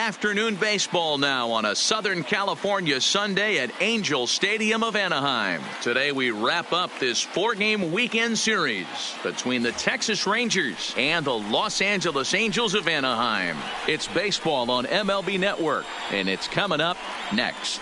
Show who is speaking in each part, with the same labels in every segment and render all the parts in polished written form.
Speaker 1: Afternoon baseball now on a Southern California Sunday at Angel Stadium of Anaheim. Today we wrap up this 4-game weekend series between the Texas Rangers and the Los Angeles Angels of Anaheim. It's baseball on MLB Network, and it's coming up next.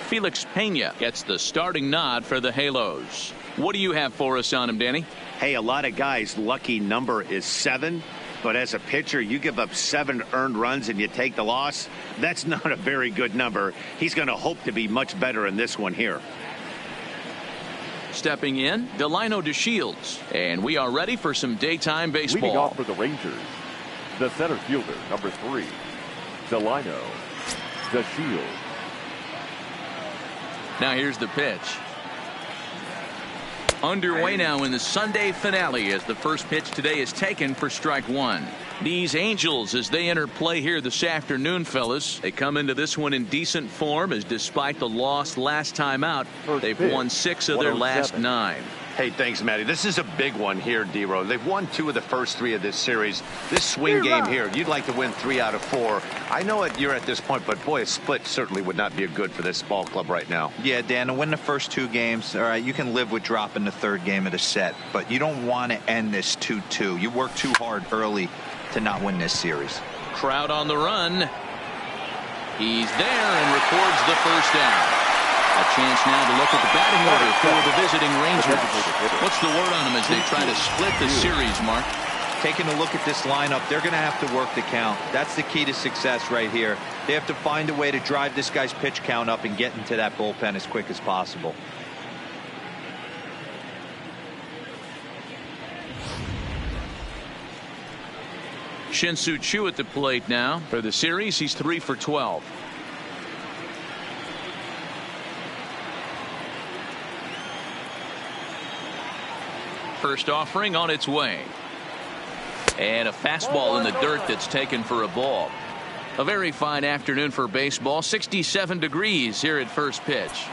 Speaker 1: Felix Pena gets the starting nod for the Halos. What do you have for us on him, Danny?
Speaker 2: Hey, a lot of guys' lucky number is 7, but as a pitcher, you give up 7 earned runs and you take the loss. That's not a very good number. He's going to hope to be much better in this one here.
Speaker 1: Stepping in, Delino DeShields, and we are ready for some daytime baseball.
Speaker 3: Leading off for the Rangers, the center fielder, number 3, Delino DeShields.
Speaker 1: Now here's the pitch. Underway now in the Sunday finale as the first pitch today is taken for strike 1. These Angels, as they enter play here this afternoon, fellas, they come into this one in decent form, as despite the loss last time out, they've won 6 of their last 9.
Speaker 2: Hey, thanks, Matty. This is a big one here, D-Row. They've won 2 of the first 3 of this series. This swing game here, you'd like to win 3 out of 4. I know you're at this point, but boy, a split certainly would not be good for this ball club right now.
Speaker 4: Yeah, Dan, to win the first 2 games, all right, you can live with dropping the 3rd game of the set, but you don't want to end this 2-2. You work too hard early to not win this series.
Speaker 1: Crowd on the run. He's there and records the first down. A chance now to look at the batting order for the visiting Rangers. What's the word on them as they try to split the series, Mark?
Speaker 4: Taking a look at this lineup, they're going to have to work the count. That's the key to success right here. They have to find a way to drive this guy's pitch count up and get into that bullpen as quick as possible.
Speaker 1: Shin-Soo Choo at the plate now. For the series, he's 3 for 12. First offering on its way. And a fastball in the dirt that's taken for a ball. A very fine afternoon for baseball. 67 degrees here at first pitch.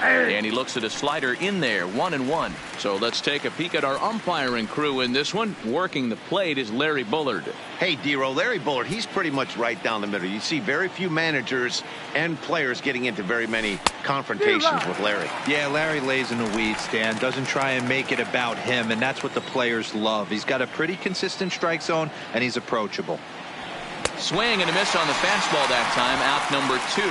Speaker 1: And he looks at a slider in there, 1-1. So let's take a peek at our umpiring crew in this one. Working the plate is Larry Bullard.
Speaker 2: Hey, D-Row, Larry Bullard, he's pretty much right down the middle. You see very few managers and players getting into very many confrontations with Larry.
Speaker 4: Yeah, Larry lays in the weeds, Dan. Doesn't try and make it about him, and that's what the players love. He's got a pretty consistent strike zone, and he's approachable.
Speaker 1: Swing and a miss on the fastball that time. Out number 2.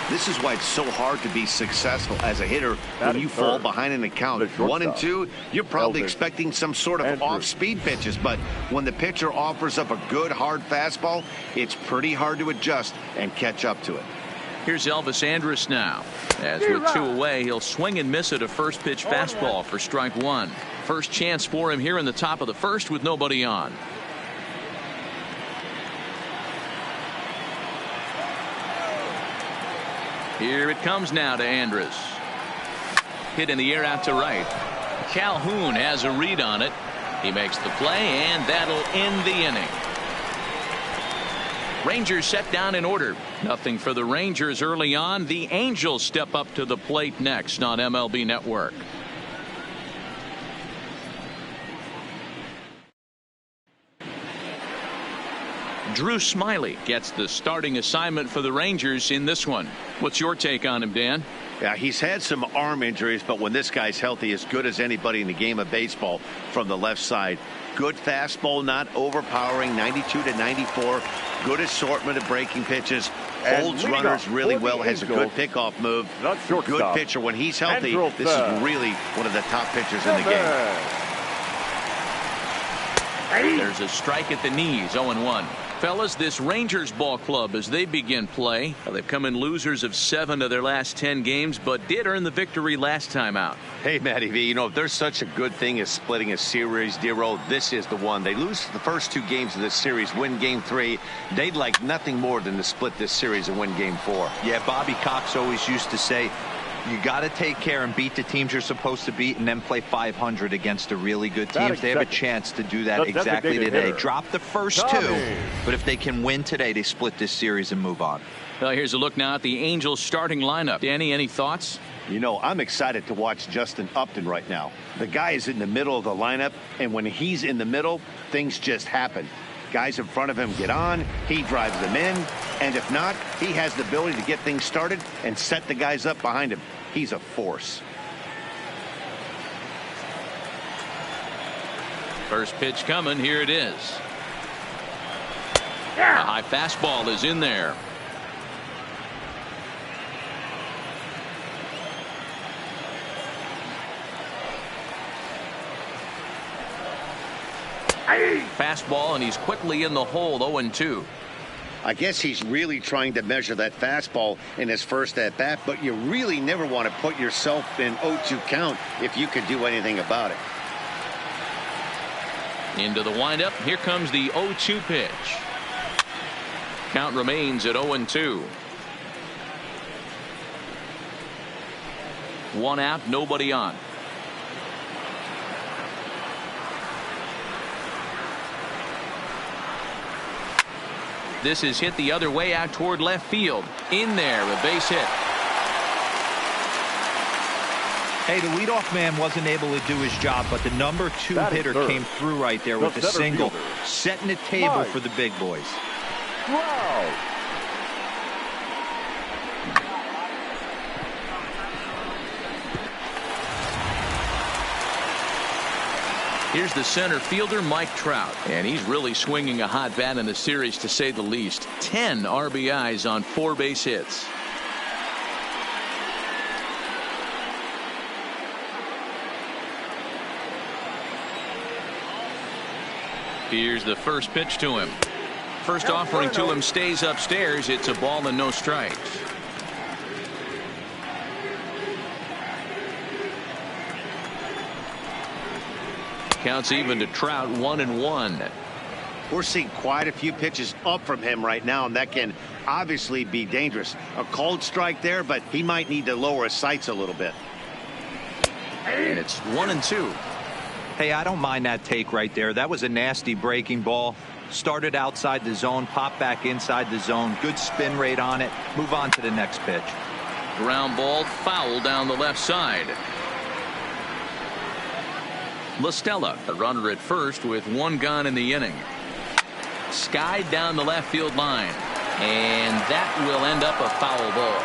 Speaker 2: This is why it's so hard to be successful as a hitter when you fall behind an account. 1-2, you're probably expecting some sort of off-speed pitches, but when the pitcher offers up a good hard fastball, it's pretty hard to adjust and catch up to it.
Speaker 1: Here's Elvis Andrus now. As with 2 away, he'll swing and miss at a first pitch fastball for strike 1. First chance for him here in the top of the first with nobody on. Here it comes now to Andrus. Hit in the air out to right. Calhoun has a read on it. He makes the play, and that'll end the inning. Rangers set down in order. Nothing for the Rangers early on. The Angels step up to the plate next on MLB Network. Drew Smyly gets the starting assignment for the Rangers in this one. What's your take on him, Dan?
Speaker 2: Yeah, he's had some arm injuries, but when this guy's healthy, as good as anybody in the game of baseball from the left side. Good fastball, not overpowering, 92 to 94. Good assortment of breaking pitches. Holds runners really well, has a good pickoff move. Good pitcher. When he's healthy, this is really one of the top pitchers in the game.
Speaker 1: There's a strike at the knees, 0-1. Fellas, this Rangers ball club, as they begin play, they've come in losers of 7 of their last 10 games, but did earn the victory last time out.
Speaker 2: Hey, Matty V, you know, if there's such a good thing as splitting a series, D-Row, this is the one. They lose the first 2 games of this series, win game 3. They'd like nothing more than to split this series and win game 4.
Speaker 4: Yeah, Bobby Cox always used to say, You got to take care and beat the teams you're supposed to beat and then play 500 against the really good teams. They have a chance to do that exactly today. Drop the first two, but if they can win today, they split this series and move on.
Speaker 1: Well, here's a look now at the Angels starting lineup. Danny, any thoughts?
Speaker 2: You know, I'm excited to watch Justin Upton right now. The guy is in the middle of the lineup, and when he's in the middle, things just happen. Guys in front of him get on, he drives them in, and if not, he has the ability to get things started and set the guys up behind him. He's a force.
Speaker 1: First pitch coming. Here it is. A high fastball is in there. Fastball, and he's quickly in the hole. 0-2.
Speaker 2: I guess he's really trying to measure that fastball in his first at bat, but you really never want to put yourself in 0-2 count if you could do anything about it.
Speaker 1: Into the windup. Here comes the 0-2 pitch. Count remains at 0-2. One out, nobody on. This is hit the other way out toward left field. In there, a base hit.
Speaker 4: Hey, the leadoff man wasn't able to do his job, but the number 2 hitter came through right there with a single, setting the table for the big boys.
Speaker 3: Wow.
Speaker 1: Here's the center fielder, Mike Trout, and he's really swinging a hot bat in the series, to say the least. 10 RBIs on 4 base hits. Here's the first pitch to him. First offering to him stays upstairs. It's a ball and no strikes. Counts even to Trout, 1-1.
Speaker 2: We're seeing quite a few pitches up from him right now, and that can obviously be dangerous. A cold strike there, but he might need to lower his sights a little bit.
Speaker 1: And it's 1-2.
Speaker 4: Hey, I don't mind that take right there. That was a nasty breaking ball. Started outside the zone, popped back inside the zone. Good spin rate on it. Move on to the next pitch.
Speaker 1: Ground ball, foul down the left side. La Stella, a runner at first with 1 gone in the inning. Skied down the left field line, and that will end up a foul ball.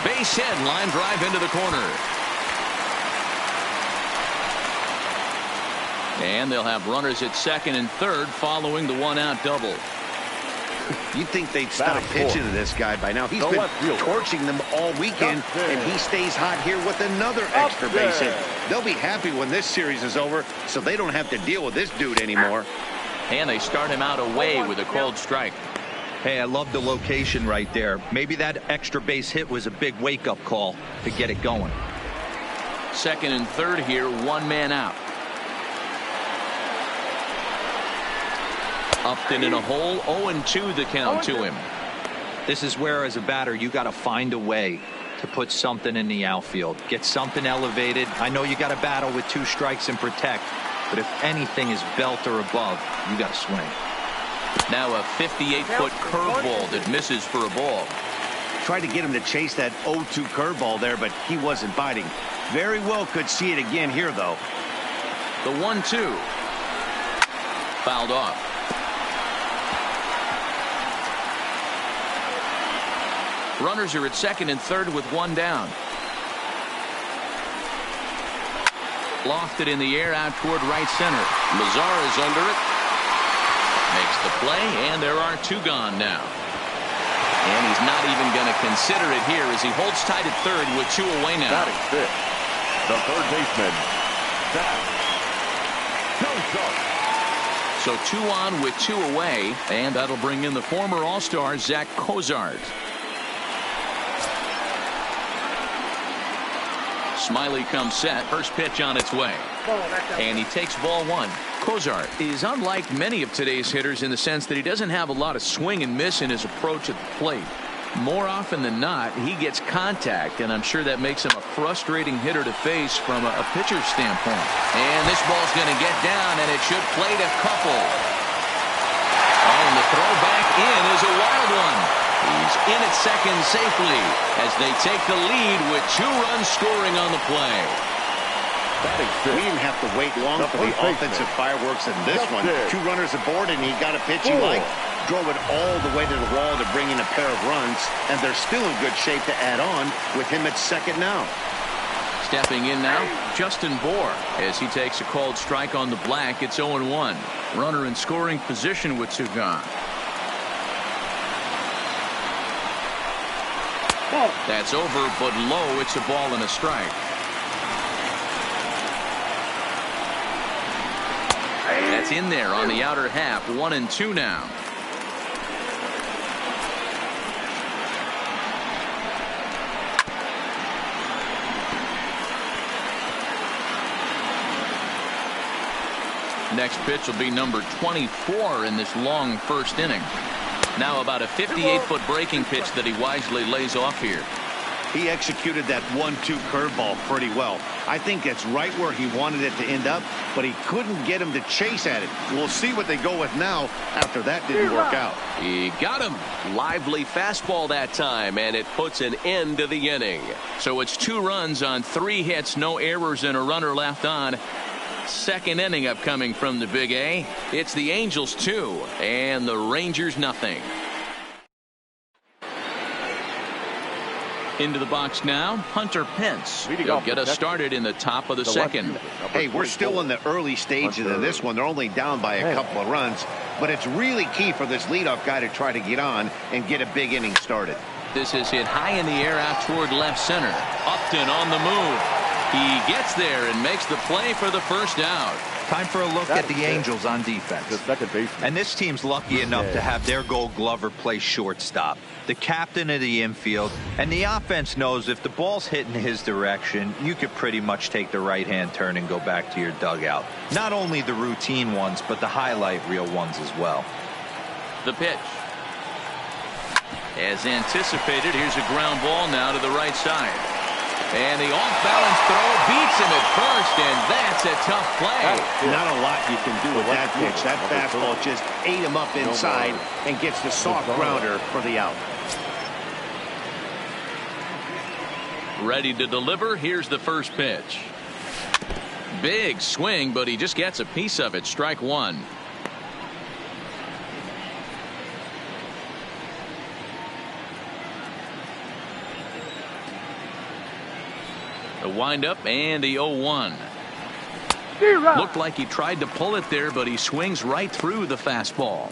Speaker 1: Base hit, line drive into the corner. And they'll have runners at second and third following the 1-out double.
Speaker 2: You'd think they'd stop pitching to this guy by now. He's been torching them all weekend, and he stays hot here with another extra base hit. They'll be happy when this series is over, so they don't have to deal with this dude anymore.
Speaker 1: And they start him out away with a cold strike.
Speaker 4: Hey, I love the location right there. Maybe that extra base hit was a big wake-up call to get it going.
Speaker 1: Second and third here, 1 man out. Upton in a hole, 0-2 the count to him.
Speaker 4: This is where, as a batter, you got to find a way to put something in the outfield. Get something elevated. I know you got to battle with 2 strikes and protect, but if anything is belt or above, you got to swing.
Speaker 1: Now a 58-foot curveball that misses for a ball.
Speaker 2: Tried to get him to chase that 0-2 curveball there, but he wasn't biting. Very well could see it again here, though.
Speaker 1: The 1-2. Fouled off. Runners are at second and third with 1 down. Lofted in the air out toward right center. Lazar is under it. Makes the play, and there are 2 gone now. And he's not even going to consider it here as he holds tight at third with 2 away now.
Speaker 3: Batting fifth, the third baseman, Zach Cozart.
Speaker 1: So 2 on with 2 away, and that'll bring in the former All-Star Zach Cozart. Smiley comes set. First pitch on its way. And he takes ball 1. Cozart is unlike many of today's hitters in the sense that he doesn't have a lot of swing and miss in his approach at the plate. More often than not, he gets contact, and I'm sure that makes him a frustrating hitter to face from a pitcher's standpoint. And this ball's going to get down, and it should plate a couple. Oh, and the throw back in is a wild one. He's in at second safely as they take the lead with 2 runs scoring on the play.
Speaker 2: We didn't have to wait long for the offensive fireworks in this one. 2 runners aboard, and he got a pitch he liked. Drove it all the way to the wall to bring in a pair of runs, and they're still in good shape to add on with him at second now.
Speaker 1: Stepping in now, Justin Bour, as he takes a called strike on the black. It's 0-1. Runner in scoring position with 2 gone. That's over, but low. It's a ball and a strike. That's in there on the outer half. 1-2 now. Next pitch will be number 24 in this long first inning. Now about a 58-foot breaking pitch that he wisely lays off here.
Speaker 2: He executed that 1-2 curveball pretty well. I think it's right where he wanted it to end up, but he couldn't get him to chase at it. We'll see what they go with now after that didn't work out.
Speaker 1: He got him. Lively fastball that time, and it puts an end to the inning. So it's 2 runs on 3 hits, no errors, and a runner left on. Second inning upcoming from the Big A. It's the Angels 2 and the Rangers nothing. Into the box now, Hunter Pence. He'll get us started in the top of the second.
Speaker 2: Hey, we're still in the early stages of this one. They're only down by a couple of runs, but it's really key for this leadoff guy to try to get on and get a big inning started.
Speaker 1: This is hit high in the air out toward left center. Upton on the move. He gets there and makes the play for the first out.
Speaker 4: Time for a look at the Angels on defense. And this team's lucky enough to have their Gold Glover play shortstop, the captain of the infield, and the offense knows if the ball's hitting his direction, you could pretty much take the right-hand turn and go back to your dugout. Not only the routine ones, but the highlight reel ones as well.
Speaker 1: The pitch. As anticipated, here's a ground ball now to the right side. And the off-balance throw beats him at first, and that's a tough play.
Speaker 2: Not a lot you can do with that pitch. That fastball just ate him up inside and gets the soft grounder for the out.
Speaker 1: Ready to deliver. Here's the first pitch. Big swing, but he just gets a piece of it. Strike 1. The windup and the 0-1. Looked like he tried to pull it there, but he swings right through the fastball.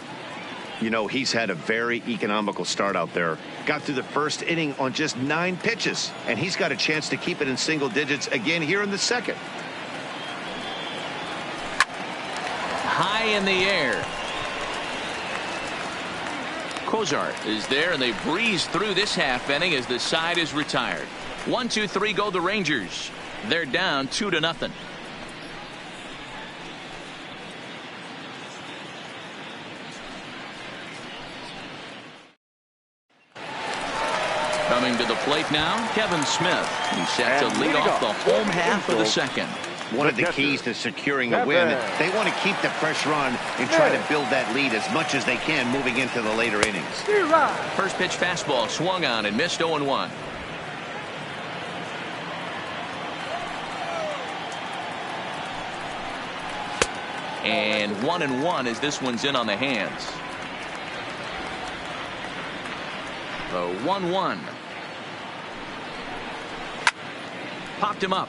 Speaker 2: You know, he's had a very economical start out there. Got through the first inning on just 9 pitches, and he's got a chance to keep it in single digits again here in the second.
Speaker 1: High in the air. Cozart is there, and they breeze through this half inning as the side is retired. 1-2-3 go the Rangers. They're down 2-0. Coming to the plate now, Kevin Smith. He's set to lead off the home half of the second.
Speaker 2: One of the keys to securing a win, they want to keep the pressure on and try to build that lead as much as they can moving into the later innings.
Speaker 1: First pitch fastball swung on and missed 0-1. And 1-1 as this one's in on the hands. The 1-1. Popped him up.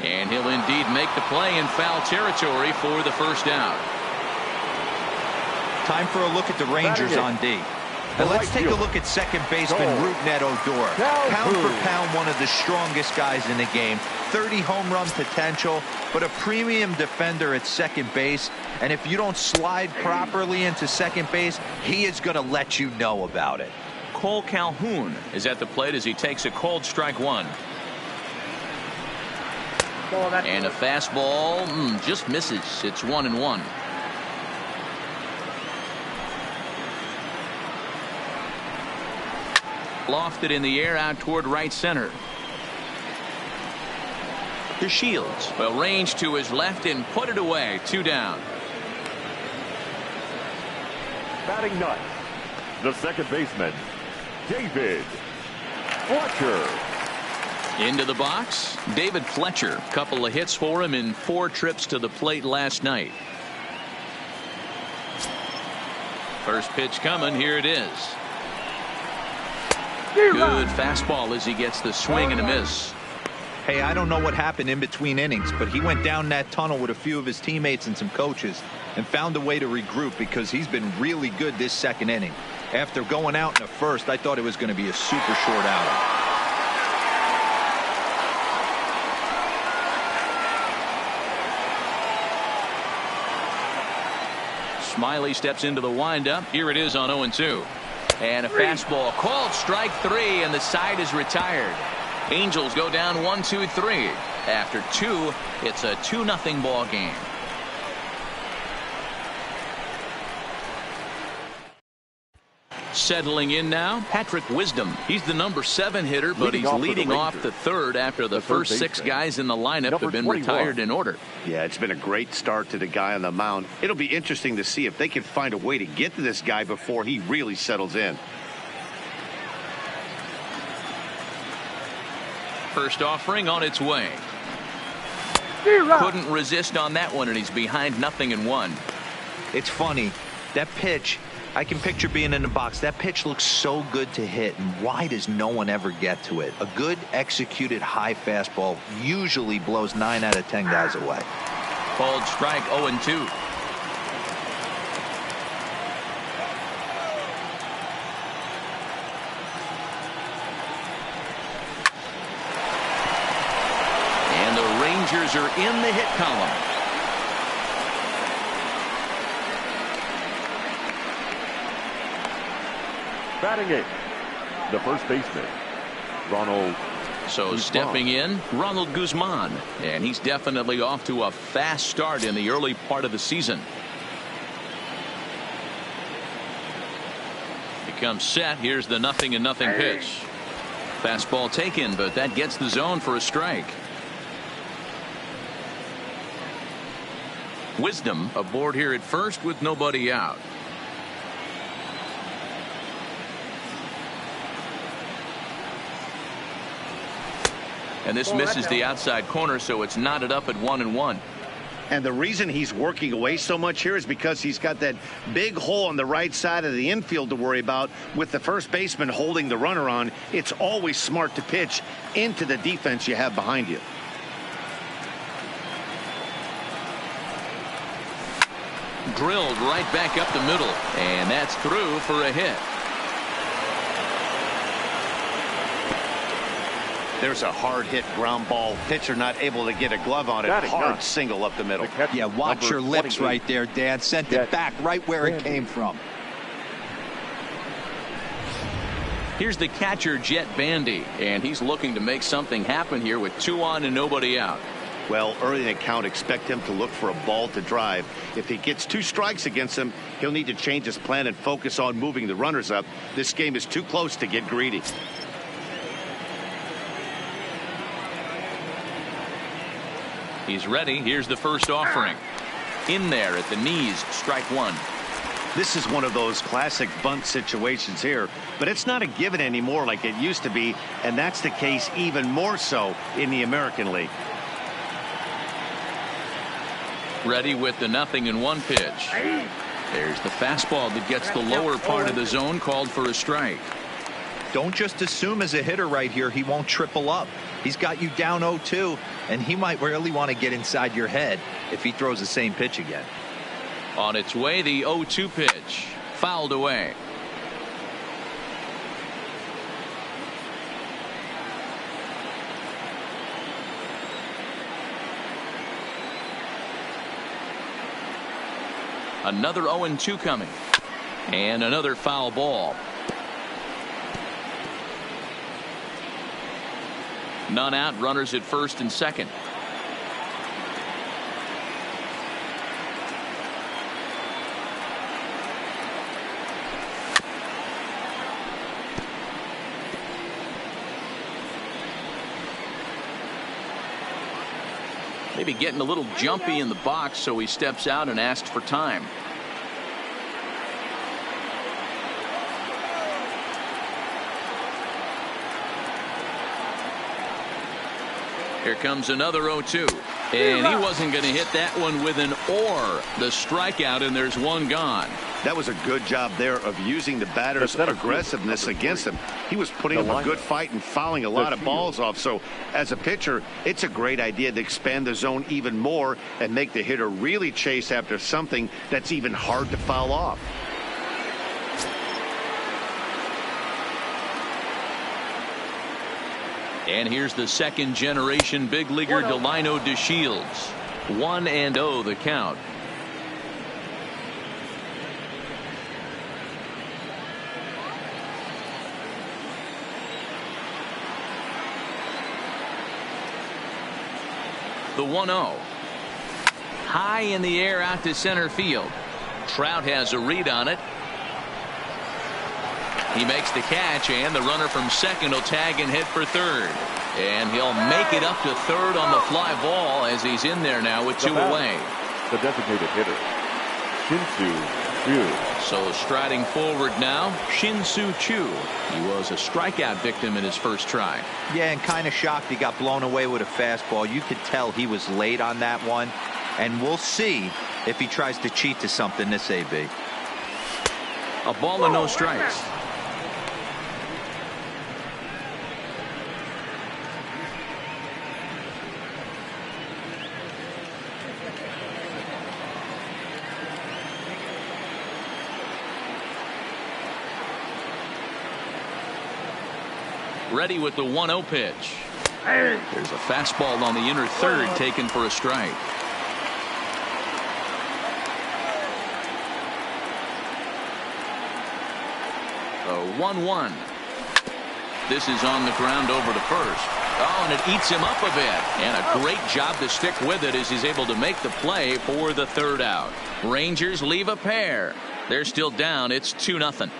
Speaker 1: And he'll indeed make the play in foul territory for the first out.
Speaker 4: Time for a look at the Rangers on D. And let's take a look at second baseman Rougned Odor. Pound for pound, one of the strongest guys in the game. 30 home run potential, but a premium defender at second base. And if you don't slide properly into second base, he is going to let you know about it.
Speaker 1: Cole Calhoun is at the plate as he takes a cold strike 1. And a fastball just misses. It's 1-1. Lofted in the air out toward right center. To Shields. Well, range to his left and put it away. 2 down.
Speaker 3: Batting ninth, the second baseman, David Fletcher.
Speaker 1: Into the box, David Fletcher. Couple of hits for him in 4 trips to the plate last night. First pitch coming. Here it is. Good fastball as he gets the swing and a miss.
Speaker 4: Hey, I don't know what happened in between innings, but he went down that tunnel with a few of his teammates and some coaches and found a way to regroup because he's been really good this second inning. After going out in the first, I thought it was going to be a super short outing.
Speaker 1: Smiley steps into the windup. Here it is on 0-2. And a fastball called strike 3, and the side is retired. Angels go down 1-2-3. After 2, it's a 2-0 ball game. Settling in now, Patrick Wisdom. He's the number 7 hitter, but he's leading off the third after the first 6 guys in the lineup have been retired in order.
Speaker 2: Yeah, it's been a great start to the guy on the mound. It'll be interesting to see if they can find a way to get to this guy before he really settles in.
Speaker 1: First offering on its way. Couldn't resist on that one, and he's behind 0-1.
Speaker 4: It's funny, that pitch, I can picture being in the box. That pitch looks so good to hit, and why does no one ever get to it? A good executed high fastball usually blows 9 out of 10 guys away.
Speaker 1: Called strike 0-2. And the Rangers are in the hit column.
Speaker 3: Batting eighth, the first baseman, Ronald.
Speaker 1: So
Speaker 3: Guzman.
Speaker 1: Stepping in, Ronald Guzman, and he's definitely off to a fast start in the early part of the season. He comes set. Here's the 0-0 pitch. Fastball taken, but that gets the zone for a strike. Wisdom aboard here at first with nobody out. And this misses the outside corner, so it's knotted up at 1-1.
Speaker 2: And the reason he's working away so much here is because he's got that big hole on the right side of the infield to worry about. With the first baseman holding the runner on, it's always smart to pitch into the defense you have behind you.
Speaker 1: Drilled right back up the middle, and that's through for a hit.
Speaker 2: There's a hard hit ground ball. Pitcher not able to get a glove on it. Hard single up the middle.
Speaker 4: Yeah, watch your lips right there, Dan. Sent it back right where it came from.
Speaker 1: Here's the catcher, Jet Bandy, and he's looking to make something happen here with 2 on and nobody out.
Speaker 2: Well, early in the count, expect him to look for a ball to drive. If he gets 2 strikes against him, he'll need to change his plan and focus on moving the runners up. This game is too close to get greedy.
Speaker 1: He's ready. Here's the first offering. In there at the knees, strike 1.
Speaker 2: This is one of those classic bunt situations here, but it's not a given anymore like it used to be, and that's the case even more so in the American League.
Speaker 1: Ready with the 0-1 pitch. There's the fastball that gets the lower part of the zone, called for a strike.
Speaker 4: Don't just assume as a hitter right here he won't triple up. He's got you down 0-2, and he might really want to get inside your head if he throws the same pitch again.
Speaker 1: On its way, the 0-2 pitch. Fouled away. Another 0-2 coming. And another foul ball. None out, runners at first and second. Maybe getting a little jumpy in the box, so he steps out and asks for time. Here comes another 0-2. And he wasn't going to hit that one with an or. The strikeout, and there's one gone.
Speaker 2: That was a good job there of using the batter's aggressiveness against him. He was putting up a good fight and fouling a lot of balls off. So as a pitcher, it's a great idea to expand the zone even more and make the hitter really chase after something that's even hard to foul off.
Speaker 1: And here's the second generation big leaguer Delino DeShields. 1-0 the count. The 1-0. High in the air out to center field. Trout has a read on it. He makes the catch, and the runner from second will tag and hit for third. And he'll make it up to third on the fly ball as he's in there now with two away.
Speaker 3: The designated hitter, Shin-Soo Choo.
Speaker 1: So striding forward now, Shin-Soo Choo. He was a strikeout victim in his first try.
Speaker 4: Yeah, and kind of shocked he got blown away with a fastball. You could tell he was late on that one. And we'll see if he tries to cheat to something this AB.
Speaker 1: A ball and no strikes. Ready with the 1-0 pitch. There's a fastball on the inner third taken for a strike. A 1-1. This is on the ground over to first. Oh, and it eats him up a bit. And a great job to stick with it as he's able to make the play for the third out. Rangers leave a pair. They're still down. It's 2-0.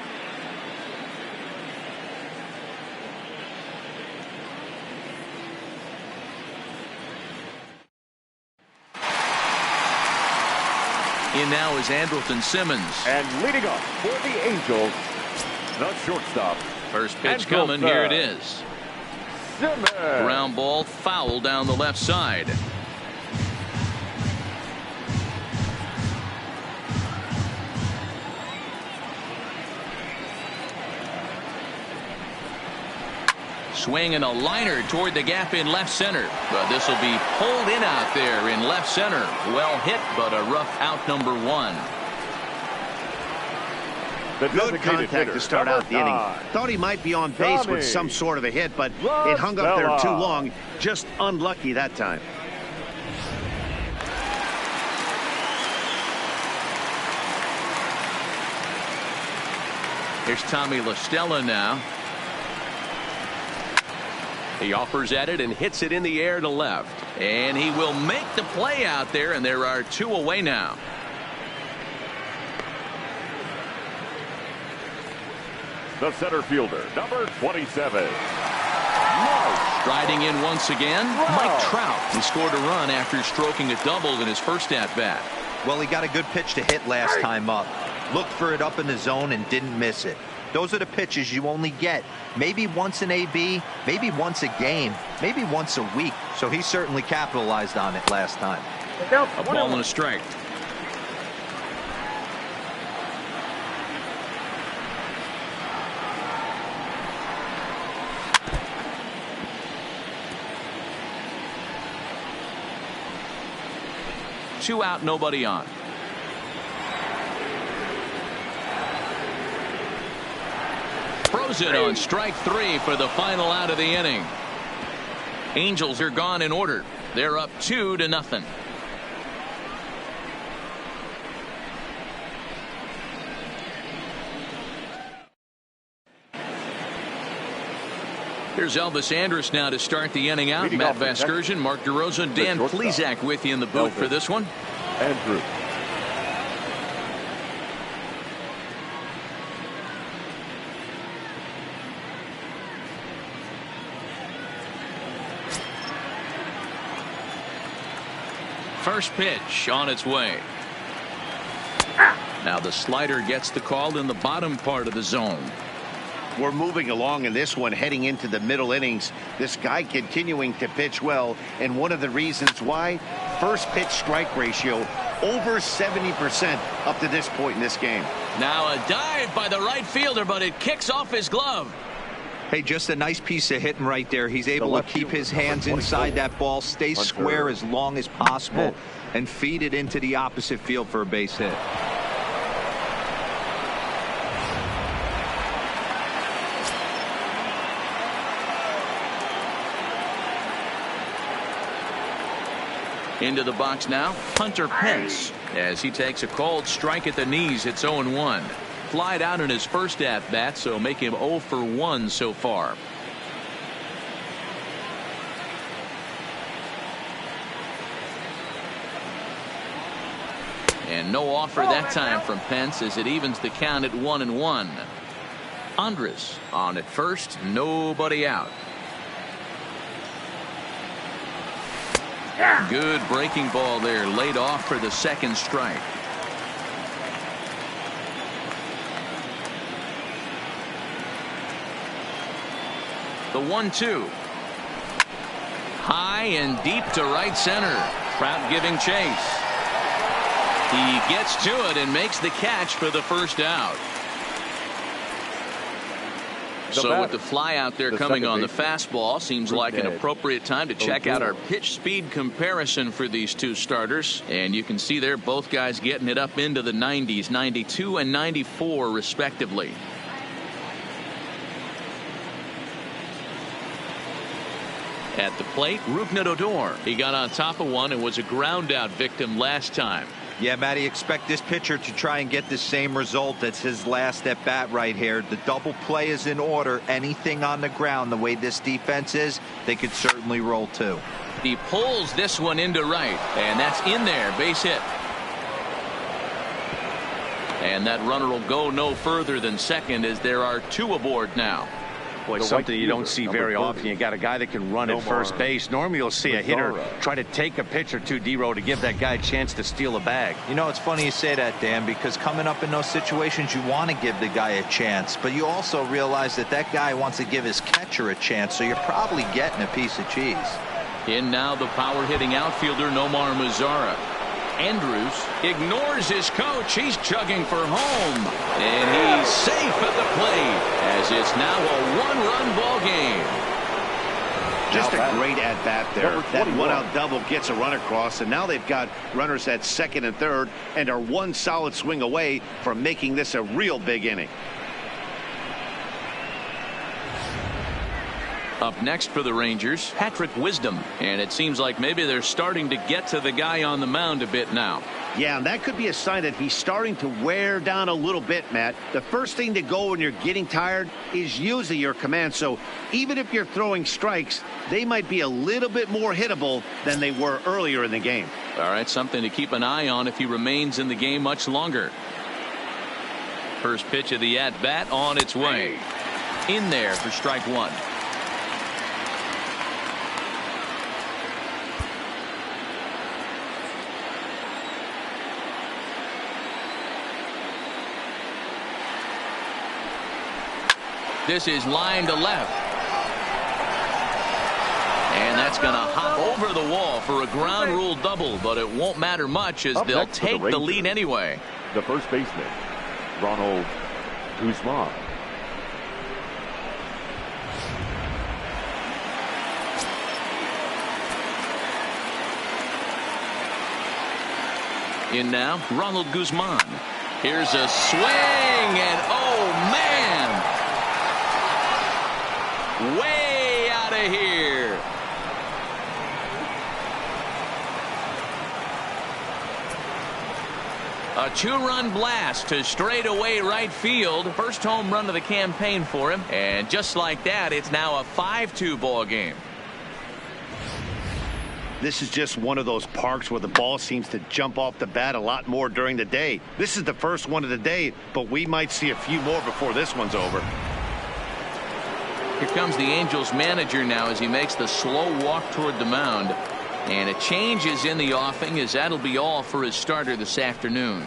Speaker 1: In now is Andrelton Simmons.
Speaker 3: And leading off for the Angels, the shortstop.
Speaker 1: First pitch coming. Here it is.
Speaker 3: Simmons.
Speaker 1: Ground ball foul down the left side. Swing and a liner toward the gap in left center. But this will be pulled in out there in left center. Well hit, but a rough out number one.
Speaker 2: Good contact to start out the inning. Thought he might be on base with some sort of a hit, but it hung up there too long. Just unlucky that time.
Speaker 1: Here's Tommy La Stella now. He offers at it and hits it in the air to left. And he will make the play out there, and there are two away now.
Speaker 3: The center fielder, number 27.
Speaker 1: Striding in once again, Mike Trout. He scored a run after stroking a double in his first at-bat.
Speaker 4: Well, he got a good pitch to hit last time up. Looked for it up in the zone and didn't miss it. Those are the pitches you only get maybe once in AB, maybe once a game, maybe once a week. So he certainly capitalized on it last time.
Speaker 1: A ball and a strike. Two out, nobody on. Throws it on strike three for the final out of the inning. Angels are gone in order. They're up 2-0. Here's Elvis Andrus now to start the inning out. Matt Vasgersian, Mark DeRosa, Dan Plesac with you in the booth for this one.
Speaker 3: Andrew.
Speaker 1: First pitch on its way. Now the slider gets the call in the bottom part of the zone.
Speaker 2: We're moving along in this one, heading into the middle innings. This guy continuing to pitch well, and one of the reasons why, first pitch strike ratio over 70% up to this point in this game.
Speaker 1: Now a dive by the right fielder, but it kicks off his glove.
Speaker 4: Hey, just a nice piece of hitting right there. He's able to keep his hands inside that ball, stay square as long as possible, and feed it into the opposite field for a base hit.
Speaker 1: Into the box now, Hunter Pence, as he takes a cold strike at the knees. It's 0-1. Flied out in his first at-bat, so make him 0 for 1 so far. And no offer that time from Pence, as it evens the count at 1-1. Andres on at first, nobody out. Good breaking ball there, laid off for the second strike. The 1-2. High and deep to right center. Trout giving chase. He gets to it and makes the catch for the first out. So with the fly out there coming on the fastball, seems like an appropriate time to check out our pitch speed comparison for these two starters. And you can see there both guys getting it up into the 90s, 92 and 94 respectively. At the plate, Rougned Odor. He got on top of one and was a ground out victim last time.
Speaker 4: Yeah, Matty, expect this pitcher to try and get the same result. That's his last at bat right here. The double play is in order. Anything on the ground, the way this defense is, they could certainly roll too.
Speaker 1: He pulls this one into right, and that's in there. Base hit. And that runner will go no further than second, as there are two aboard now.
Speaker 2: Boy, something you don't see very often. You got a guy that can run at first base. Normally you'll see a hitter try to take a pitch or two, D-Row, to give that guy a chance to steal a bag.
Speaker 4: You know, it's funny you say that, Dan, because coming up in those situations, you want to give the guy a chance, but you also realize that that guy wants to give his catcher a chance, so you're probably getting a piece of cheese.
Speaker 1: In now the power hitting outfielder Nomar Mazara. Andrews ignores his coach. He's chugging for home, and he's safe at the plate, as it's now a one-run ball game.
Speaker 2: Just a great at-bat there. That one-out double gets a run across, and now they've got runners at second and third and are one solid swing away from making this a real big inning.
Speaker 1: Up next for the Rangers, Patrick Wisdom, and it seems like maybe they're starting to get to the guy on the mound a bit now.
Speaker 2: Yeah, and that could be a sign that he's starting to wear down a little bit, Matt. The first thing to go when you're getting tired is using your command. So even if you're throwing strikes, they might be a little bit more hittable than they were earlier in the game.
Speaker 1: All right, something to keep an eye on if he remains in the game much longer. First pitch of the at-bat on its way. In there for strike one. This is line to left. And that's going to hop over the wall for a ground rule double, but it won't matter much as they'll take the lead anyway.
Speaker 3: The first baseman, Ronald Guzman.
Speaker 1: In now, Ronald Guzman. Here's a swing, and oh man! Way out of here. A two-run blast to straightaway right field. First home run of the campaign for him. And just like that, it's now a 5-2 ball game.
Speaker 2: This is just one of those parks where the ball seems to jump off the bat a lot more during the day. This is the first one of the day, but we might see a few more before this one's over.
Speaker 1: Here comes the Angels manager now as he makes the slow walk toward the mound. And a change is in the offing, as that'll be all for his starter this afternoon.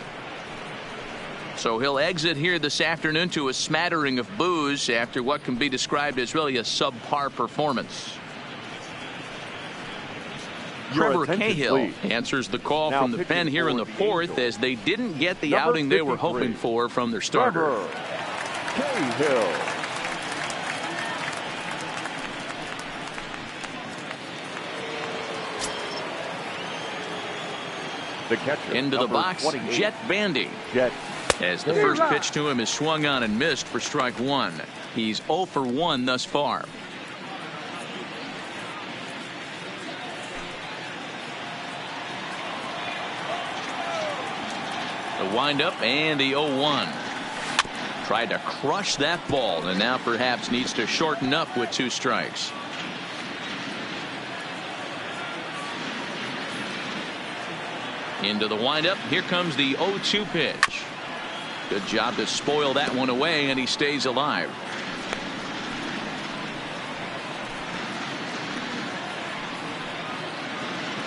Speaker 1: So he'll exit here this afternoon to a smattering of boos after what can be described as really a subpar performance. Trevor Cahill answers the call from the pen here in the fourth, as they didn't get the outing they were hoping for from their starter.
Speaker 3: Cahill. The catcher,
Speaker 1: into the box,
Speaker 3: 28.
Speaker 1: Jet Bandy. As the first pitch to him is swung on and missed for strike one. He's 0 for 1 thus far. The windup and the 0-1. Tried to crush that ball, and now perhaps needs to shorten up with 2 strikes. Into the windup. Here comes the 0-2 pitch. Good job to spoil that one away, and he stays alive.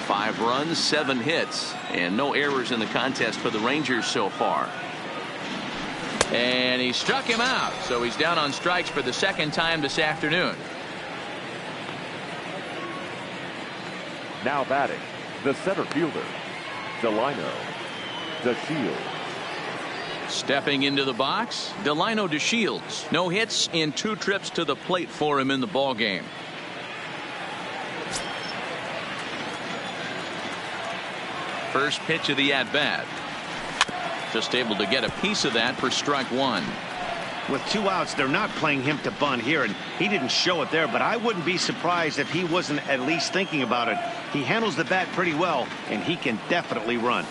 Speaker 1: Five runs, 7 hits, and no errors in the contest for the Rangers so far. And he struck him out, so he's down on strikes for the second time this afternoon.
Speaker 3: Now batting, the center fielder, Delino DeShields.
Speaker 1: Stepping into the box, Delino DeShields. No hits in 2 trips to the plate for him in the ball game. First pitch of the at-bat. Just able to get a piece of that for strike one.
Speaker 2: With 2 outs, they're not playing him to bunt here, and he didn't show it there, but I wouldn't be surprised if he wasn't at least thinking about it. He handles the bat pretty well, and he can definitely run.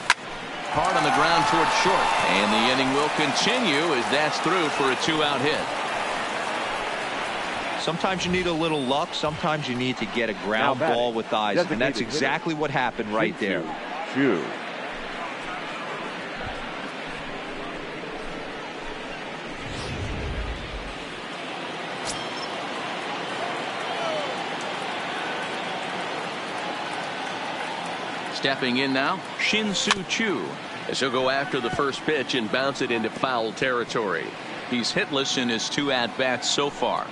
Speaker 1: Hard on the ground towards short, and the inning will continue as that's through for a 2-out hit.
Speaker 4: Sometimes you need a little luck. Sometimes you need to get a ground ball with eyes, and that's exactly what happened right there.
Speaker 1: Stepping in now, Shin-Soo Choo, as he'll go after the first pitch and bounce it into foul territory. He's hitless in his 2 at-bats so far.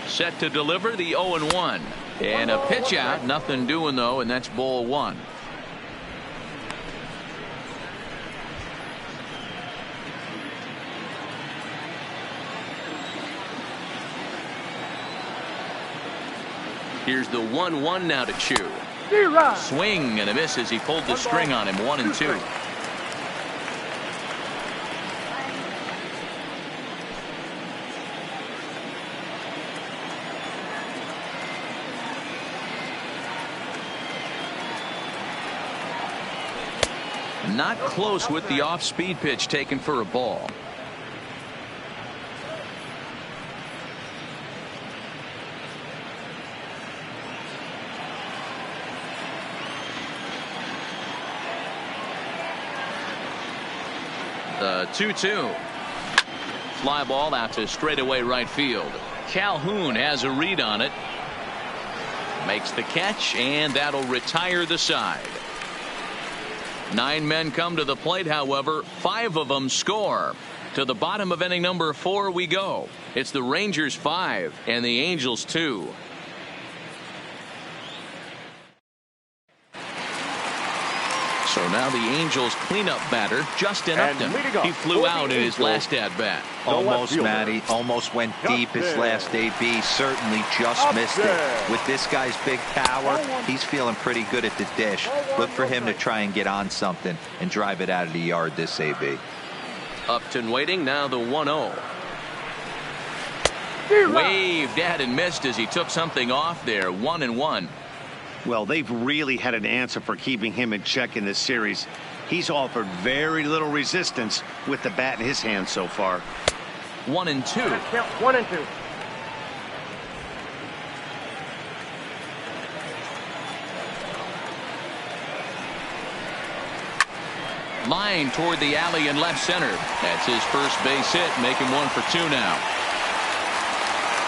Speaker 1: Set to deliver the 0-1. And a pitch out, nothing doing though, and that's ball 1. Here's the 1-1 now to Choo. Swing and a miss as he pulled the string on him. 1-2. Not close with the off-speed pitch taken for a ball. The 2-2. Fly ball out to straightaway right field. Calhoun has a read on it. Makes the catch, and that'll retire the side. 9 men come to the plate, however, 5 of them score. To the bottom of inning number 4 we go. It's the Rangers 5 and the Angels 2. So now the Angels cleanup batter, Justin Upton. He flew out in his last at-bat.
Speaker 4: Almost, Matty. Almost went deep his last AB. Certainly just missed it. With this guy's big power, he's feeling pretty good at the dish. Look for him to try and get on something and drive it out of the yard this AB.
Speaker 1: Upton waiting, now the 1-0. Waved at and missed as he took something off there. 1-1.
Speaker 2: Well, they've really had an answer for keeping him in check in this series. He's offered very little resistance with the bat in his hand so far.
Speaker 1: 1-2.
Speaker 5: 1-2.
Speaker 1: Line toward the alley in left center. That's his first base hit, making 1 for 2 now.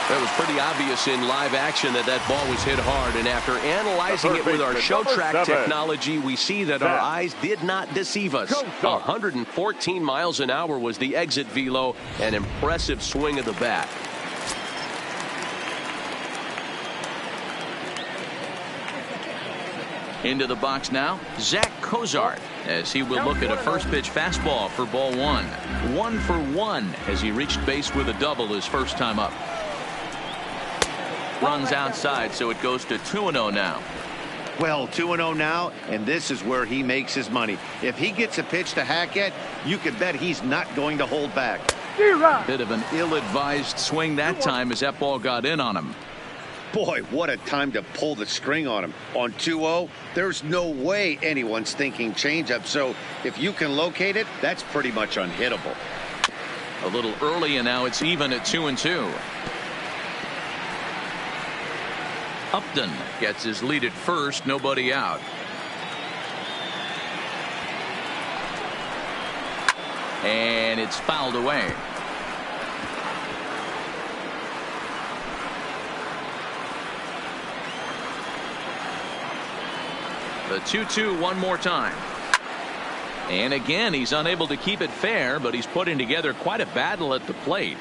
Speaker 5: That was pretty obvious in live action that that ball was hit hard, and after analyzing it with our show track technology, we see that our eyes did not deceive us. 114 miles an hour was the exit velo, an impressive swing of the bat.
Speaker 1: Into the box now, Zach Cozart, as he will look at a first pitch fastball for ball 1. 1 for 1 as he reached base with a double his first time up. Runs outside, so it goes to 2-0 now.
Speaker 2: Well, 2-0 now, and this is where he makes his money. If he gets a pitch to Hackett, you can bet he's not going to hold back.
Speaker 1: Bit of an ill-advised swing that time as that ball got in on him.
Speaker 2: Boy, what a time to pull the string on him. On 2-0, there's no way anyone's thinking changeup. So if you can locate it, that's pretty much unhittable.
Speaker 1: A little early, and now it's even at 2-2. Upton gets his lead at first, nobody out. And it's fouled away. The 2-2 one more time. And again, he's unable to keep it fair, but he's putting together quite a battle at the plate.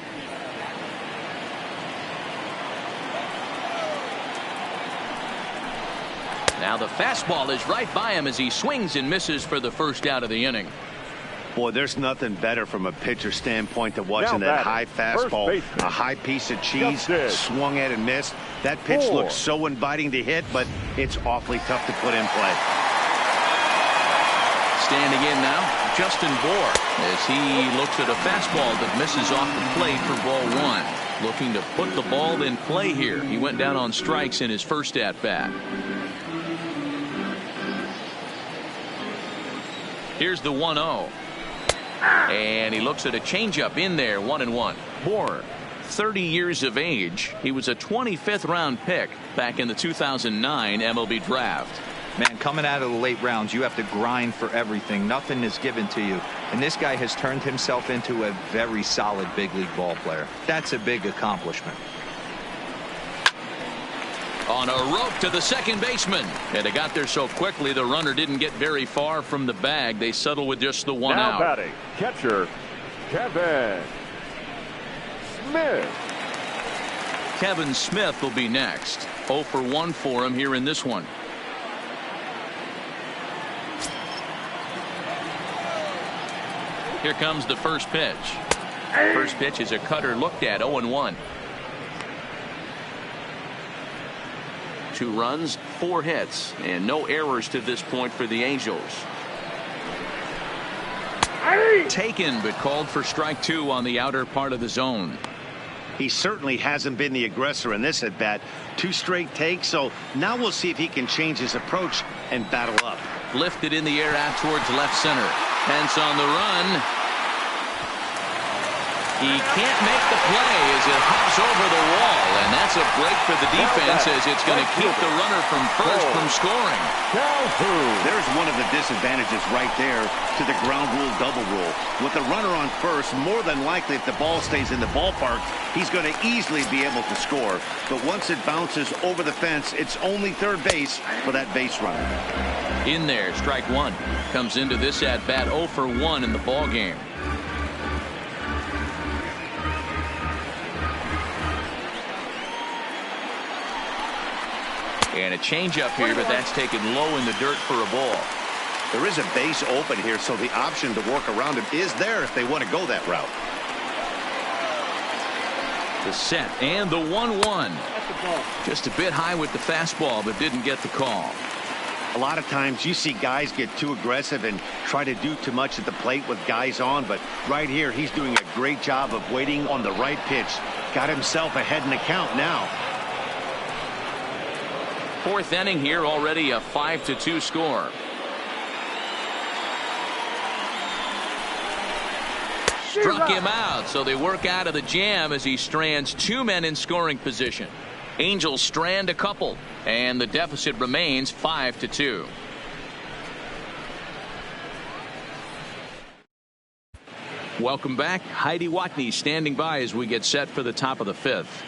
Speaker 1: Now the fastball is right by him as he swings and misses for the first out of the inning.
Speaker 2: Boy, there's nothing better from a pitcher standpoint than watching that high fastball, a high piece of cheese, swung at and missed. That pitch looks so inviting to hit, but it's awfully tough to put in play.
Speaker 1: Standing in now, Justin Bour, as he looks at a fastball that misses off the plate for ball 1. Looking to put the ball in play here. He went down on strikes in his first at-bat. Here's the 1-0. And he looks at a changeup in there, 1-1. Bour, 30 years of age. He was a 25th round pick back in the 2009 MLB draft.
Speaker 4: Man, coming out of the late rounds, you have to grind for everything. Nothing is given to you. And this guy has turned himself into a very solid big league ball player. That's a big accomplishment.
Speaker 1: On a rope to the second baseman. And they got there so quickly the runner didn't get very far from the bag. They settle with just the one
Speaker 3: now
Speaker 1: out.
Speaker 3: Batting, catcher Kevin Smith.
Speaker 1: Kevin Smith will be next. 0 for 1 for him here in this one. Here comes the first pitch. First pitch is a cutter looked at, 0-1. 2 runs, 4 hits, and no errors to this point for the Angels. Taken, but called for strike 2 on the outer part of the zone.
Speaker 2: He certainly hasn't been the aggressor in this at bat. 2 straight takes, so now we'll see if he can change his approach and battle up.
Speaker 1: Lifted in the air out towards left center. Pence on the run. He can't make the play as it hops over the wall, and that's a break for the defense as it's going to keep the runner from first from scoring.
Speaker 2: There's one of the disadvantages right there to the ground rule double rule. With the runner on first, more than likely if the ball stays in the ballpark, he's going to easily be able to score. But once it bounces over the fence, it's only third base for that base runner.
Speaker 1: In there, strike 1. Comes into this at bat 0 for 1 in the ball game. And a changeup here, but that's taken low in the dirt for a ball.
Speaker 2: There is a base open here, so the option to work around him is there if they want to go that route.
Speaker 1: The set and the 1-1. Just a bit high with the fastball, but didn't get the call.
Speaker 2: A lot of times you see guys get too aggressive and try to do too much at the plate with guys on, but right here he's doing a great job of waiting on the right pitch. Got himself ahead in the count now.
Speaker 1: 4th inning here, already a 5-2 score. Struck him out, so they work out of the jam as he strands 2 men in scoring position. Angels strand a couple, and the deficit remains 5-2. Welcome back. Heidi Watney standing by as we get set for the top of the fifth.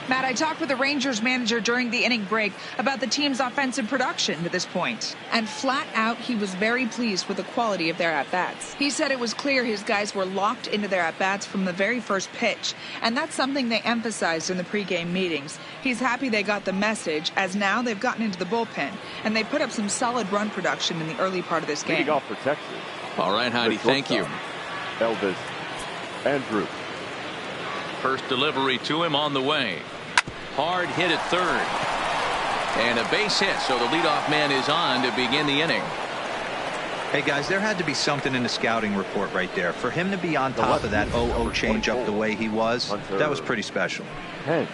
Speaker 6: Matt, I talked with the Rangers manager during the inning break about the team's offensive production to this point. And flat out, he was very pleased with the quality of their at-bats. He said it was clear his guys were locked into their at-bats from the very first pitch. And that's something they emphasized in the pregame meetings. He's happy they got the message, as now they've gotten into the bullpen. And they put up some solid run production in the early part of this game.
Speaker 3: Leading off for Texas.
Speaker 1: All right, Heidi, thank you.
Speaker 3: Elvis Andrus.
Speaker 1: First delivery to him on the way. Hard hit at third. And a base hit, so the leadoff man is on to begin the inning.
Speaker 4: Hey, guys, there had to be something in the scouting report right there. For him to be on top of that 0-0 changeup the way he was, that was pretty special.
Speaker 3: Hence.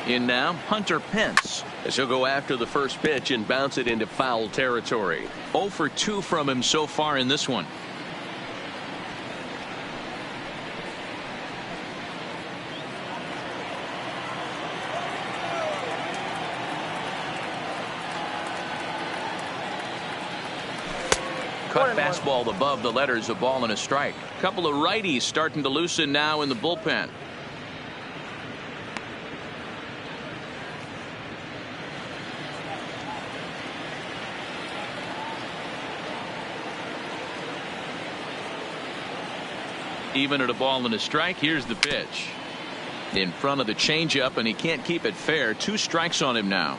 Speaker 1: In now, Hunter Pence, as he'll go after the first pitch and bounce it into foul territory. 0 for 2 from him so far in this one. Cut fastball above the letters, a ball and a strike. Couple of righties starting to loosen now in the bullpen. Even at a ball and a strike, here's the pitch. In front of the changeup, and he can't keep it fair. 2 strikes on him now.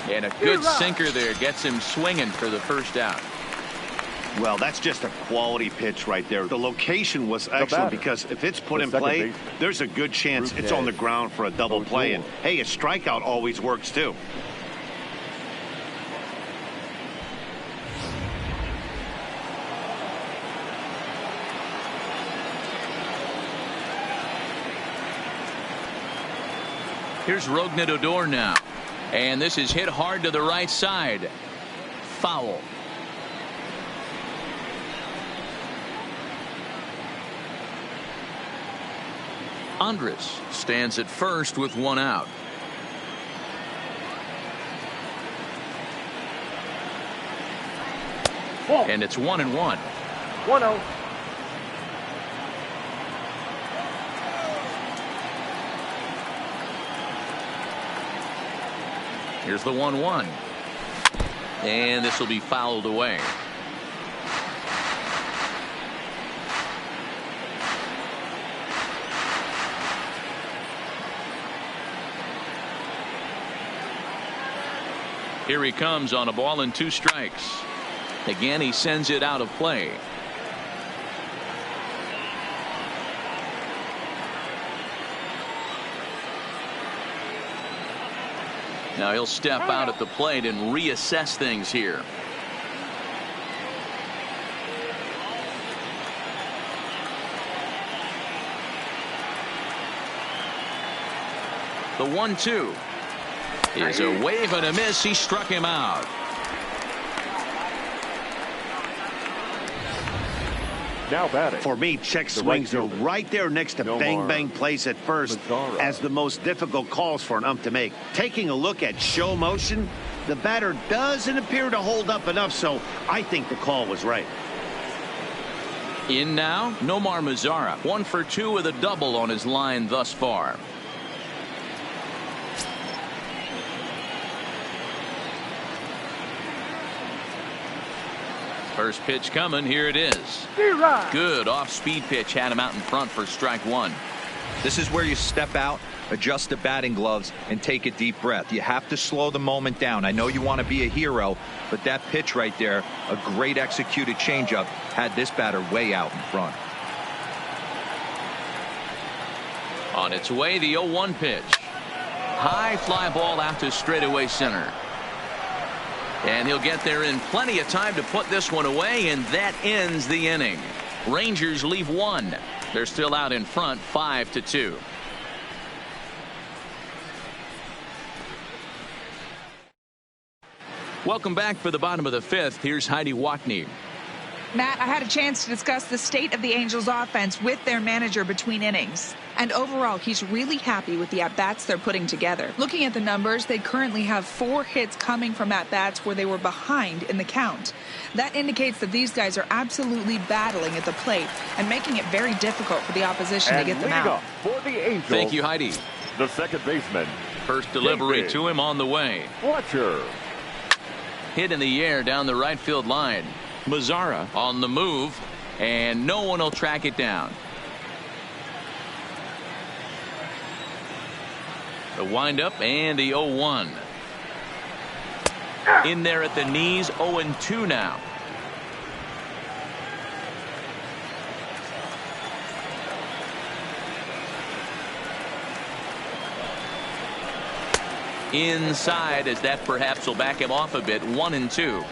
Speaker 1: And a good sinker there gets him swinging for the first out.
Speaker 2: Well, that's just a quality pitch right there. The location was excellent because if it's put in play, there's a good chance it's on the ground for a double play. And, hey, a strikeout always works, too.
Speaker 1: Here's Rougned Odor now. And this is hit hard to the right side. Foul. Andrus stands at first with 1 out. And it's 1-1.
Speaker 3: 1-0.
Speaker 1: Here's the 1-1. And this will be fouled away. Here he comes on a ball and 2 strikes. Again, he sends it out of play. Now he'll step out at the plate and reassess things here. The 1-2 is a wave and a miss. He struck him out.
Speaker 3: Now batting.
Speaker 2: For me, check swings are right there next to bang bang plays at first as the most difficult calls for an ump to make. Taking a look at show motion, the batter doesn't appear to hold up enough, so I think the call was right.
Speaker 1: In now, Nomar Mazara, 1 for 2 with a double on his line thus far. First pitch coming. Here it is. Good off-speed pitch. Had him out in front for strike 1.
Speaker 4: This is where you step out, adjust the batting gloves, and take a deep breath. You have to slow the moment down. I know you want to be a hero, but that pitch right there, a great executed changeup, had this batter way out in front.
Speaker 1: On its way, the 0-1 pitch. High fly ball out to straightaway center. And he'll get there in plenty of time to put this one away, and that ends the inning. Rangers leave 1. They're still out in front, 5-2. Welcome back for the bottom of the fifth. Here's Heidi Watney.
Speaker 6: Matt, I had a chance to discuss the state of the Angels offense with their manager between innings. And overall, he's really happy with the at-bats they're putting together. Looking at the numbers, they currently have 4 hits coming from at-bats where they were behind in the count. That indicates that these guys are absolutely battling at the plate and making it very difficult for the opposition to get them out.
Speaker 3: For the Angels,
Speaker 1: Thank you, Heidi.
Speaker 3: the second baseman.
Speaker 1: First delivery
Speaker 3: David
Speaker 1: to him on the way.
Speaker 3: Fletcher.
Speaker 1: Hit in the air down the right field line. Mazzara on the move, and no one will track it down. The windup and the 0-1. In there at the knees, 0-2 now. Inside, as that perhaps will back him off a bit. 1-2.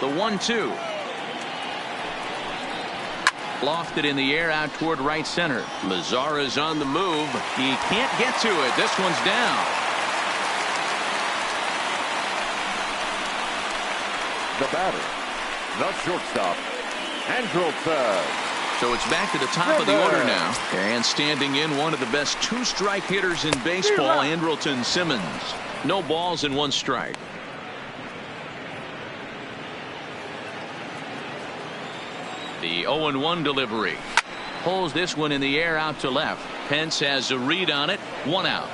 Speaker 1: The 1-2. Lofted in the air out toward right center. Mazzara's on the move. He can't get to it. This one's down.
Speaker 3: The batter, the shortstop, Andrelton.
Speaker 1: So it's back to the top of the order now. And standing in, one of the best 2-strike hitters in baseball, Andrelton Simmons. No balls and 1 strike. The 0-1 delivery. Pulls this one in the air out to left. Pence has a read on it. 1 out.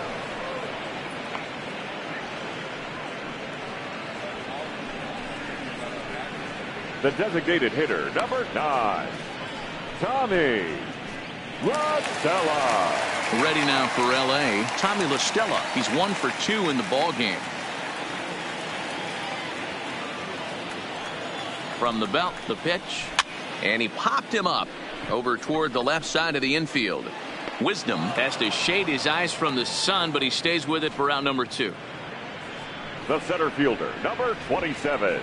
Speaker 3: The designated hitter, number 9, Tommy La Stella.
Speaker 1: Ready now for L.A. Tommy La Stella. He's 1 for 2 in the ball game. From the belt, the pitch. And he popped him up over toward the left side of the infield. Wisdom has to shade his eyes from the sun, but he stays with it for out number 2.
Speaker 3: The center fielder, number 27,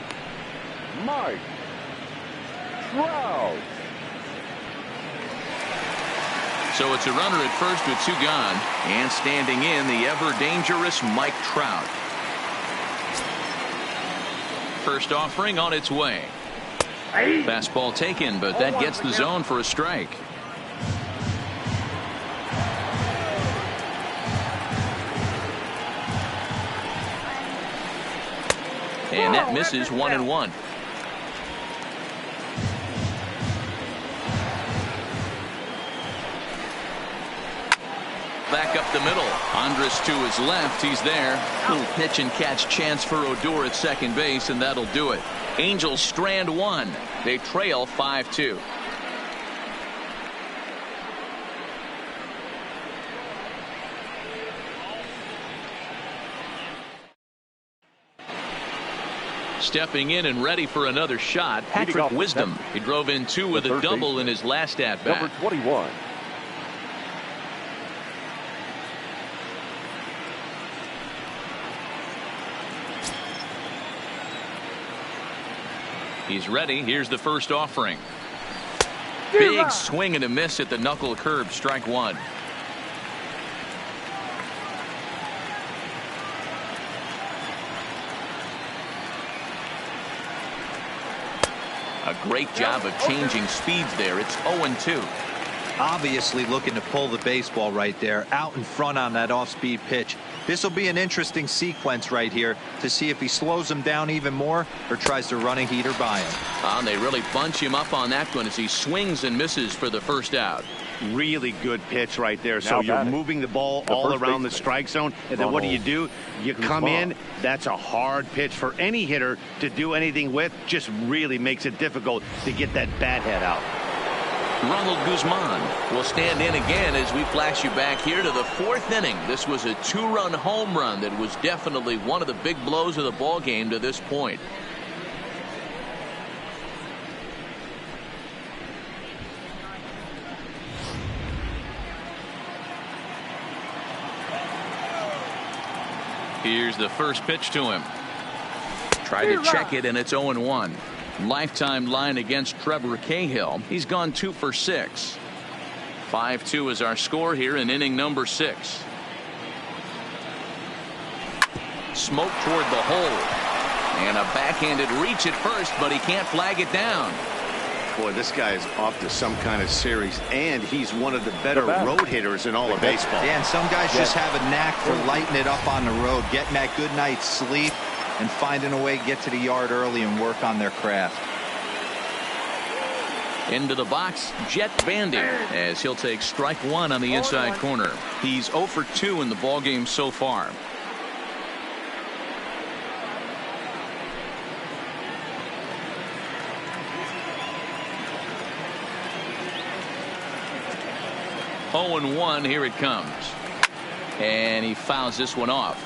Speaker 3: Mike Trout.
Speaker 1: So it's a runner at first with 2 gone. And standing in, the ever-dangerous Mike Trout. First offering on its way. Fastball taken, but that gets the zone for a strike. And that misses 1-1. Back up the middle. Andrus to his left. He's there. Little pitch and catch chance for Odor at second base, and that'll do it. Angels strand 1. They trail 5-2. Stepping in and ready for another shot, Patrick Wisdom. He drove in 2 with a double in his last at-bat.
Speaker 3: Number 21.
Speaker 1: He's ready. Here's the first offering. Big swing and a miss at the knuckle curve. Strike 1. A great job of changing speeds there. It's 0-2.
Speaker 4: Obviously looking to pull the baseball right there out in front on that off-speed pitch. This will be an interesting sequence right here to see if he slows him down even more or tries to run a heater by him.
Speaker 1: And they really bunch him up on that one as he swings and misses for the first out.
Speaker 2: Really good pitch right there. So you're moving the ball all around the strike zone, and then what do? You come in. That's a hard pitch for any hitter to do anything with. Just really makes it difficult to get that bat head out.
Speaker 1: Ronald Guzman will stand in again as we flash you back here to the 4th inning. This was a 2-run home run that was definitely one of the big blows of the ball game to this point. Here's the first pitch to him. Tried to check it, and it's 0-1. Lifetime line against Trevor Cahill. He's gone 2 for 6. 5-2 is our score here in inning number 6. Smoke toward the hole. And a backhanded reach at first, but he can't flag it down.
Speaker 2: Boy, this guy is off to some kind of series, and he's one of the better road hitters in all of baseball.
Speaker 4: Yeah, and some guys just have a knack for lighting it up on the road, getting that good night's sleep, and finding a way to get to the yard early and work on their craft.
Speaker 1: Into the box, Jet Bandy, as he'll take strike 1 on the inside corner. He's 0 for 2 in the ballgame so far. Oh and 1, here it comes. And he fouls this one off.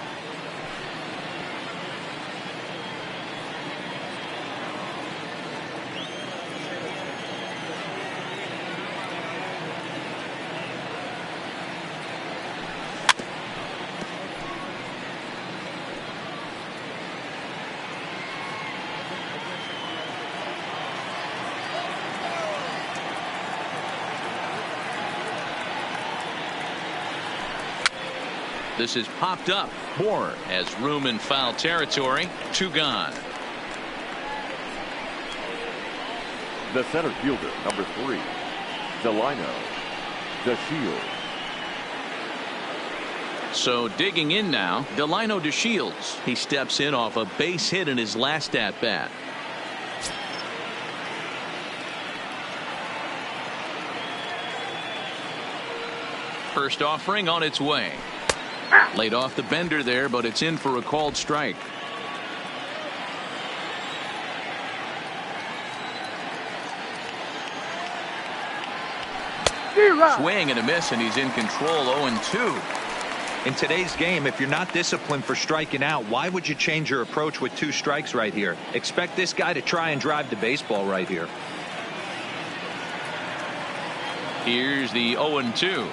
Speaker 1: This is popped up. Moore has room in foul territory. 2 gone.
Speaker 3: The center fielder, number 3, Delino DeShields.
Speaker 1: So digging in now, Delino DeShields. He steps in off a base hit in his last at bat. First offering on its way. Laid off the bender there, but it's in for a called strike. Swing and a miss, and he's in control. 0-2.
Speaker 4: In today's game, if you're not disciplined for striking out, why would you change your approach with 2 strikes right here? Expect this guy to try and drive the baseball right here.
Speaker 1: Here's the 0-2.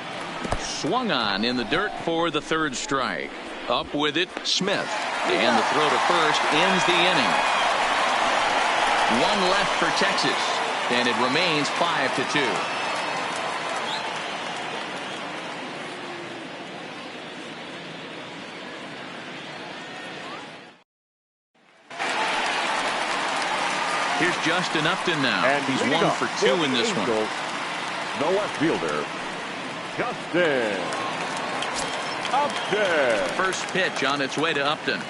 Speaker 1: Swung on in the dirt for the 3rd strike. Up with it, Smith. And the throw to first ends the inning. 1 left for Texas, and it remains 5-2. Here's Justin Upton now.
Speaker 3: And
Speaker 1: he's 1 for 2 in this one.
Speaker 3: The left fielder, Justin Upton.
Speaker 1: First pitch on its way to Upton.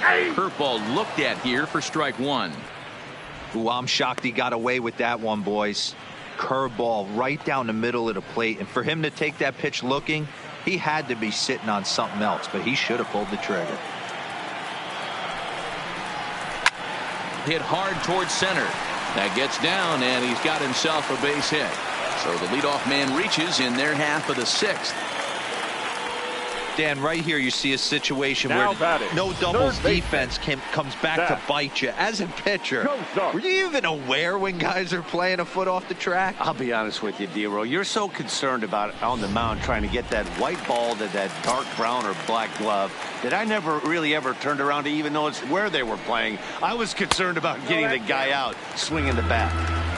Speaker 1: Curveball looked at here for strike 1.
Speaker 4: Ooh, I'm shocked he got away with that one, boys. Curveball right down the middle of the plate, and for him to take that pitch looking, he had to be sitting on something else, but he should have pulled the trigger.
Speaker 1: Hit hard towards center. That gets down, and he's got himself a base hit. So the leadoff man reaches in their half of the 6th.
Speaker 4: Dan, right here you see a situation
Speaker 3: Now
Speaker 4: where
Speaker 3: batting,
Speaker 4: no doubles
Speaker 3: third
Speaker 4: defense comes back to bite you. As a pitcher, were you even aware when guys are playing a foot off the track?
Speaker 2: I'll be honest with you, D-Row. You're so concerned about on the mound trying to get that white ball to that dark brown or black glove that I never really ever turned around to even notice where they were playing. I was concerned about getting the guy out swinging the bat.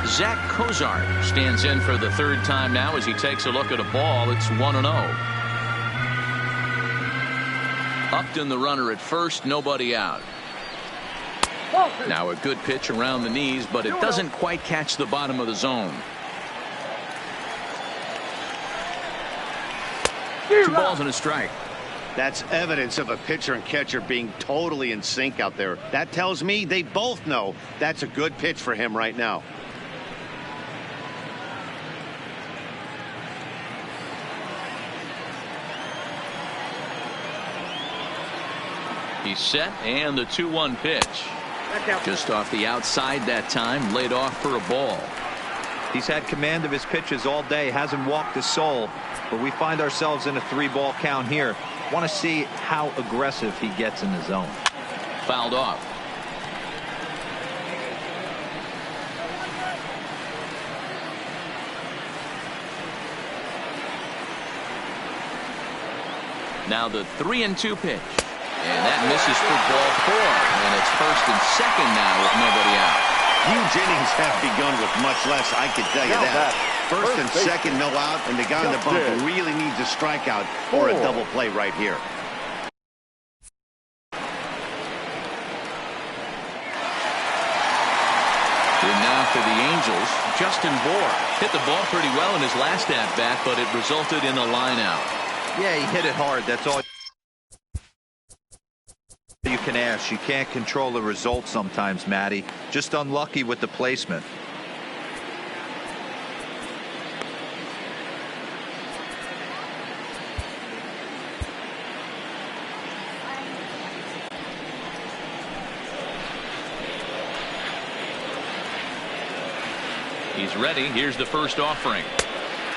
Speaker 1: Zach Cozart stands in for the 3rd time now as he takes a look at a ball. It's 1-0. Upton the runner at first, nobody out. Now a good pitch around the knees, but it doesn't quite catch the bottom of the zone. 2 balls and a strike.
Speaker 2: That's evidence of a pitcher and catcher being totally in sync out there. That tells me they both know that's a good pitch for him right now.
Speaker 1: He's set, and the 2-1 pitch. Just off the outside that time, laid off for a ball.
Speaker 4: He's had command of his pitches all day, hasn't walked a soul, but we find ourselves in a 3-ball count here. Want to see how aggressive he gets in the zone.
Speaker 1: Fouled off. Now the 3-2 pitch. And that misses for ball 4. And it's first and second now with nobody out.
Speaker 2: Huge innings have begun with much less, I can tell you that. First and second, no out, and the guy on the bump really needs a strikeout or a double play right here.
Speaker 1: And now for the Angels, Justin Bour hit the ball pretty well in his last at-bat, but it resulted in a line out.
Speaker 4: Yeah, he hit it hard. That's all you can ask. You can't control the result sometimes, Matty. Just unlucky with the placement.
Speaker 1: He's ready. Here's the first offering.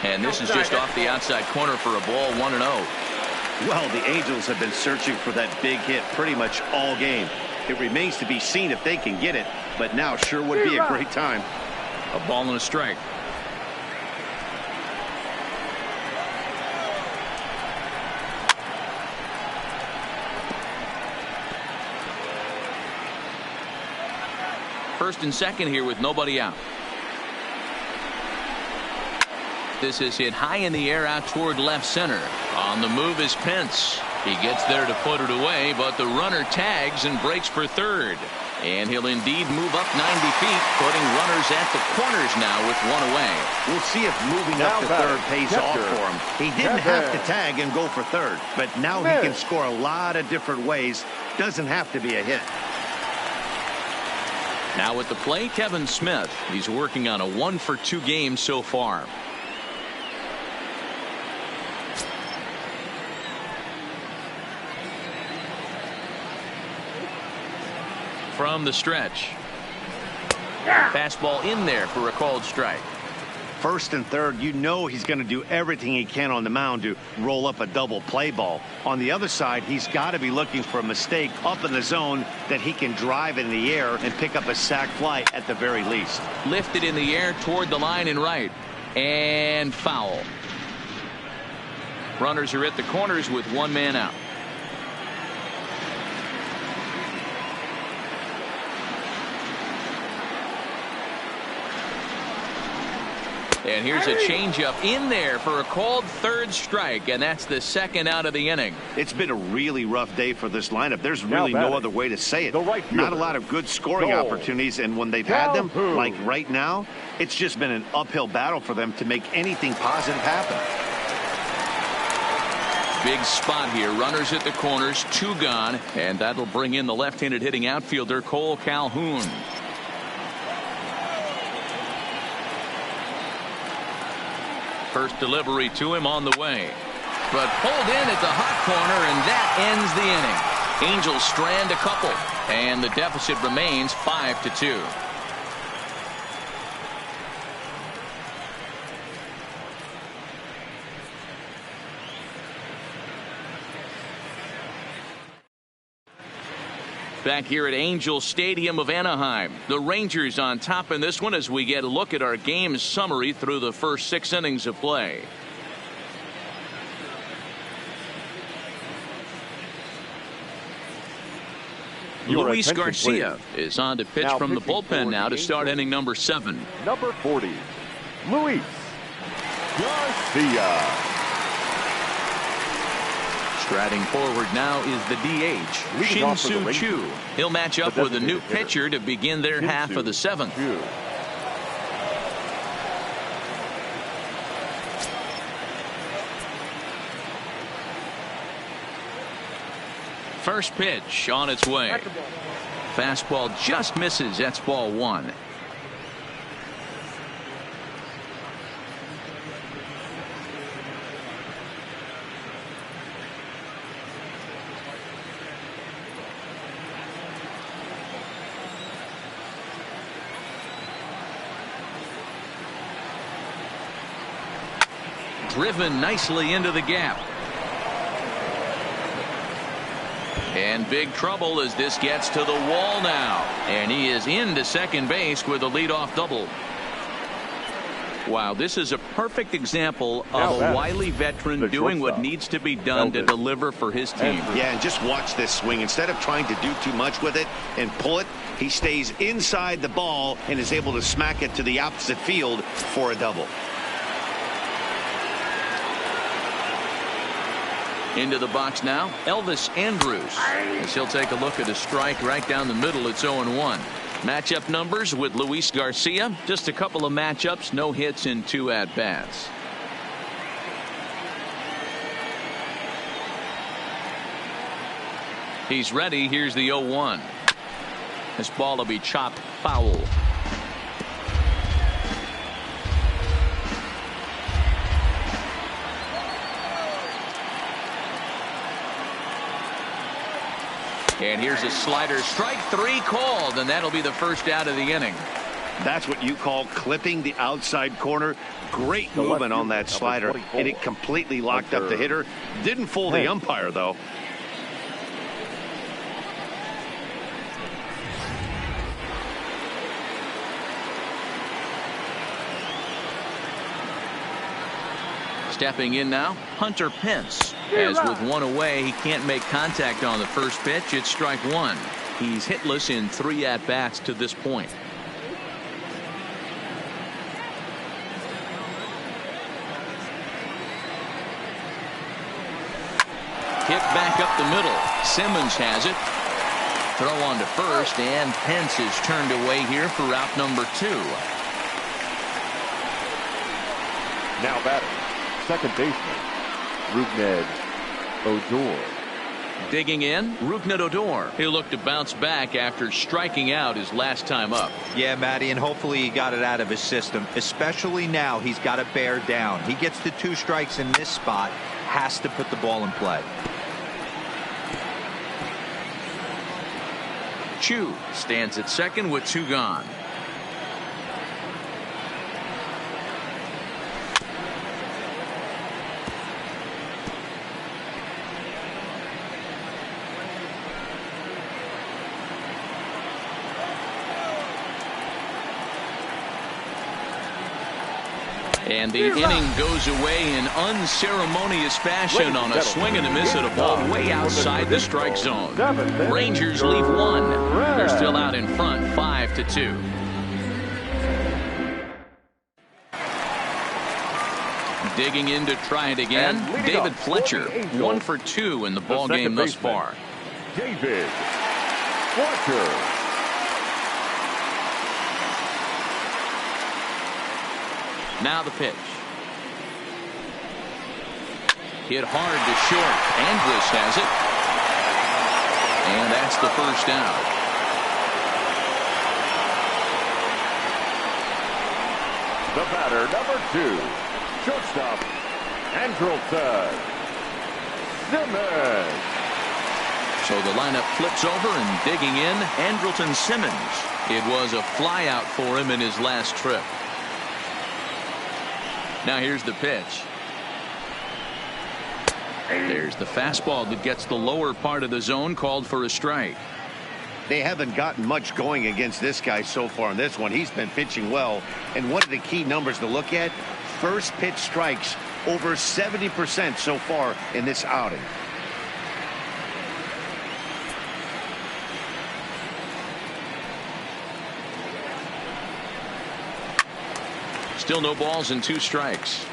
Speaker 1: And this is just off the outside corner for a ball, 1-0.
Speaker 2: Well, the Angels have been searching for that big hit pretty much all game. It remains to be seen if they can get it, but now sure would be a great time.
Speaker 1: A ball and a strike. First and second here with nobody out. This is hit high in the air out toward left center. On the move is Pence. He gets there to put it away, but the runner tags and breaks for third. And he'll indeed move up 90 feet, putting runners at the corners now with one away.
Speaker 2: We'll see if moving up to third pays off for him. He didn't have to tag and go for third, but now he can score a lot of different ways. Doesn't have to be a hit.
Speaker 1: Now at the plate, Kevin Smith. He's working on a 1-for-2 game so far. From the stretch. Fastball in there for a called strike.
Speaker 2: First and third, you know he's going to do everything he can on the mound to roll up a double play ball. On the other side, he's got to be looking for a mistake up in the zone that he can drive in the air and pick up a sac fly at the very least.
Speaker 1: Lifted in the air toward the line and right. And foul. Runners are at the corners with one man out. And here's a changeup in there for a called third strike, and that's the second out of the inning.
Speaker 2: It's been a really rough day for this lineup. There's really no other way to say it. Not a lot of good scoring opportunities, and when they've had them, like right now, it's just been an uphill battle for them to make anything positive happen.
Speaker 1: Big spot here. Runners at the corners, 2 gone, and that'll bring in the left-handed hitting outfielder Cole Calhoun. First delivery to him on the way, but pulled in at the hot corner, and that ends the inning. Angels strand a couple, and the deficit remains 5-2. Back here at Angel Stadium of Anaheim, the Rangers on top in this one as we get a look at our game summary through the first 6 innings of play. Luis Garcia is on to pitch from the bullpen now to start inning number 7.
Speaker 3: Number 40, Luis Garcia.
Speaker 1: Striding forward now is the DH, Shin-Soo Choo. He'll match up with a new pitcher to begin their half of the 7th. First pitch on its way. Fastball just misses. That's ball 1. Driven nicely into the gap. And big trouble as this gets to the wall now. And he is into second base with a leadoff double. Wow, this is a perfect example
Speaker 3: Now
Speaker 1: of a
Speaker 3: batting,
Speaker 1: wily veteran
Speaker 3: the
Speaker 1: doing what
Speaker 3: shortstop,
Speaker 1: needs to be done to
Speaker 3: Elvis
Speaker 1: deliver for his team.
Speaker 2: Yeah, and just watch this swing. Instead of trying to do too much with it and pull it, he stays inside the ball and is able to smack it to the opposite field for a double.
Speaker 1: Into the box now, Elvis Andrus, as he'll take a look at a strike right down the middle. It's 0-1. Matchup numbers with Luis Garcia. Just a couple of matchups, no hits in 2 at-bats. He's ready. Here's the 0-1. This ball will be chopped foul. And here's a slider. Strike 3 called, and that'll be the first out of the inning.
Speaker 2: That's what you call clipping the outside corner. Great movement on that slider, and it completely locked up the hitter. Didn't fool the umpire, though.
Speaker 1: Stepping in now, Hunter Pence. As with 1 away, he can't make contact on the first pitch. It's strike 1. He's hitless in 3 at-bats to this point. Hit back up the middle. Simmons has it. Throw on to first, and Pence is turned away here for out number 2.
Speaker 3: Now batting, second baseman, Rougned Odor.
Speaker 1: Digging in, Rougned Odor. He'll look to bounce back after striking out his last time up.
Speaker 4: Yeah, Matty, and hopefully he got it out of his system. Especially now, he's got to bear down. He gets the 2 strikes in this spot, has to put the ball in play.
Speaker 1: Chu stands at second with 2 gone. And the inning goes away in unceremonious fashion on a swing and a miss at a ball way outside the strike zone. Rangers leave 1. They're still out in front, 5-2. Digging in to try it again, David Fletcher, 1 for 2 in the ball game thus far.
Speaker 3: David Fletcher.
Speaker 1: Now the pitch. Hit hard to short. Andrus has it. And that's the first out.
Speaker 3: The batter, number 2, shortstop, Andrelton Simmons.
Speaker 1: So the lineup flips over, and digging in, Andrelton Simmons. It was a flyout for him in his last trip. Now here's the pitch. There's the fastball that gets the lower part of the zone, called for a strike.
Speaker 2: They haven't gotten much going against this guy so far in this one. He's been pitching well, and one of the key numbers to look at, first pitch strikes over 70% so far in this outing.
Speaker 1: Still no balls and 2 strikes.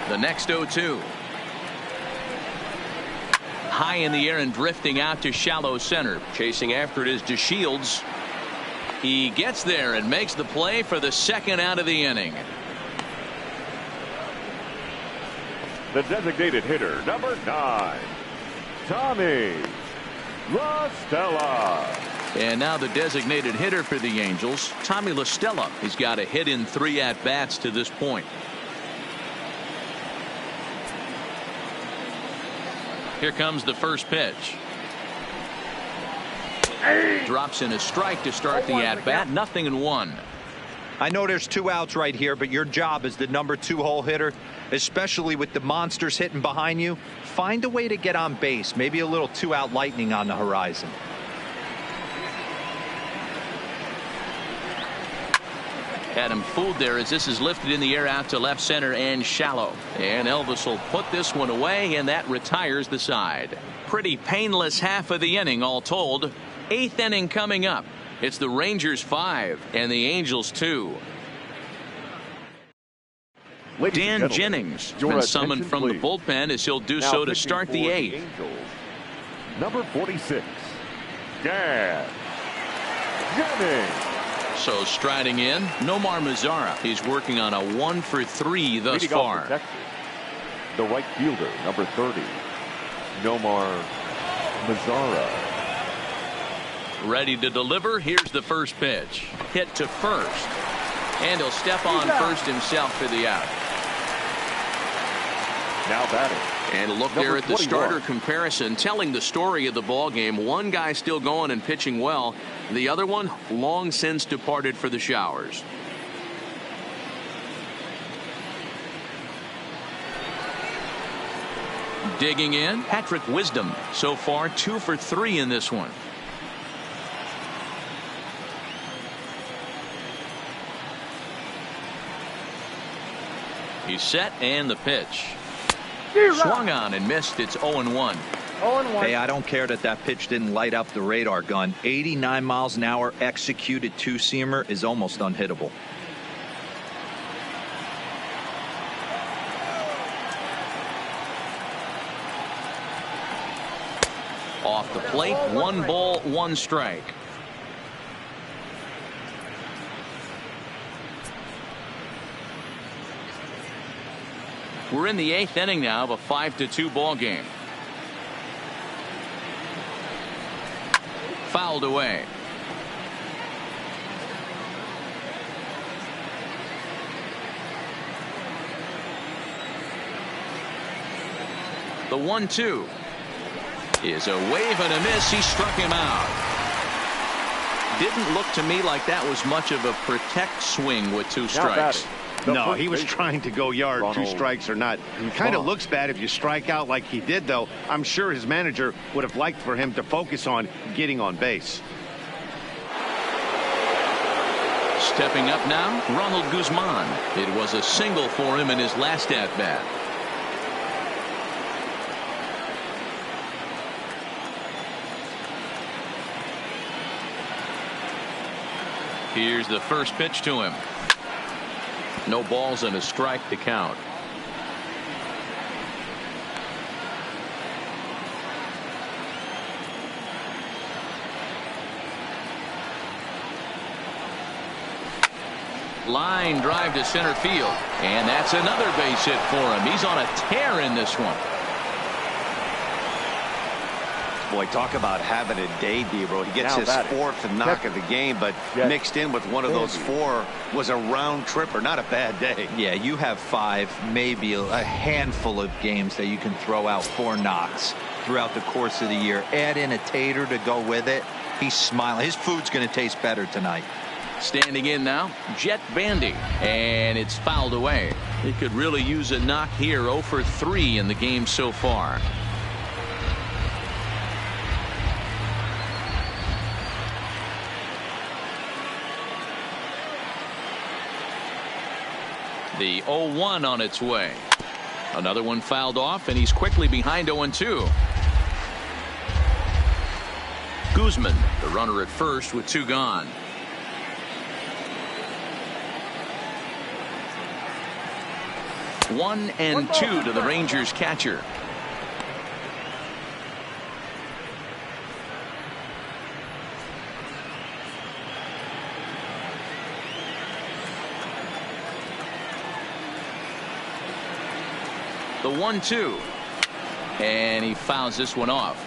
Speaker 1: The next 0-2. High in the air and drifting out to shallow center.
Speaker 5: Chasing after it is DeShields.
Speaker 1: He gets there and makes the play for the second out of the inning.
Speaker 3: The designated hitter, number 9, Tommy La Stella.
Speaker 1: And now the designated hitter for the Angels, Tommy La Stella. He's got a hit in 3 at-bats to this point. Here comes the first pitch. Drops in a strike to start the at-bat. 0-1.
Speaker 4: I know there's 2 outs right here, but your job as the number 2 hole hitter, especially with the monsters hitting behind you, find a way to get on base. Maybe a little 2-out lightning on the horizon.
Speaker 1: Had him fooled there as this is lifted in the air out to left center and shallow. And Elvis will put this one away, and that retires the side. Pretty painless half of the inning all told. 8th inning coming up. It's the Rangers 5 and the Angels 2. Dan Jennings has been summoned from the bullpen as he'll do so to start the 8th.
Speaker 3: Number 46, Dan Jennings.
Speaker 1: So striding in, Nomar Mazara. He's working on a 1 for 3 thus far.
Speaker 3: The right fielder, number 30, Nomar Mazara.
Speaker 1: Ready to deliver. Here's the first pitch. Hit to first. And he'll step on first himself for the out.
Speaker 3: Now batting.
Speaker 1: And a look there at the starter comparison, telling the story of the ball game. One guy still going and pitching well. The other one long since departed for the showers. Digging in, Patrick Wisdom. So far 2 for 3 in this one. He's set, and the pitch. Swung on and missed. It's 0-1.
Speaker 4: Hey, I don't care that pitch didn't light up the radar gun. 89 miles an hour executed 2-seamer is almost unhittable.
Speaker 1: Off the plate, 1 ball, 1 strike. We're in the 8th inning now of a 5-2 ball game. Fouled away. The 1-2 is a wave and a miss. He struck him out. Didn't look to me like that was much of a protect swing with 2 strikes.
Speaker 2: No, he was trying to go yard, 2 strikes or not. Kind of looks bad if you strike out like he did, though. I'm sure his manager would have liked for him to focus on getting on base.
Speaker 1: Stepping up now, Ronald Guzman. It was a single for him in his last at-bat. Here's the first pitch to him. No balls and a strike to count. Line drive to center field. And that's another base hit for him. He's on a tear in this one.
Speaker 2: Boy, talk about having a day, Debro. He gets his 4th knock of the game, but mixed in with one of those 4 was a round tripper. Not a bad day.
Speaker 4: Yeah, you have 5, maybe a handful of games that you can throw out 4 knocks throughout the course of the year. Add in a tater to go with it. He's smiling. His food's going to taste better tonight.
Speaker 1: Standing in now, Jet Bandy, and it's fouled away. He could really use a knock here. 0 for 3 in the game so far. The 0-1 on its way. Another one fouled off, and he's quickly behind 0-2. Guzman, the runner at first with 2 gone. One and 2 to the Rangers catcher. The 1-2, and he fouls this one off.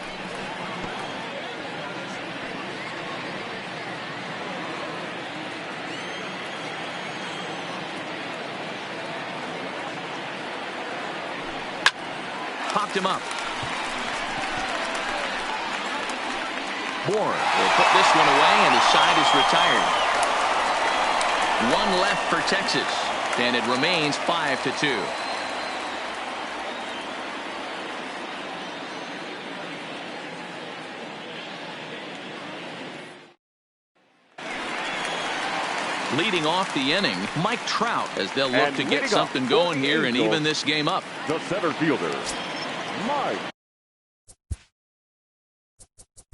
Speaker 1: Popped him up. Bourne will put this one away, and his side is retired. One left for Texas, and it remains 5-2. Leading off the inning, Mike Trout, as they'll look to get something going here and even this game up.
Speaker 3: The center fielder, Mike.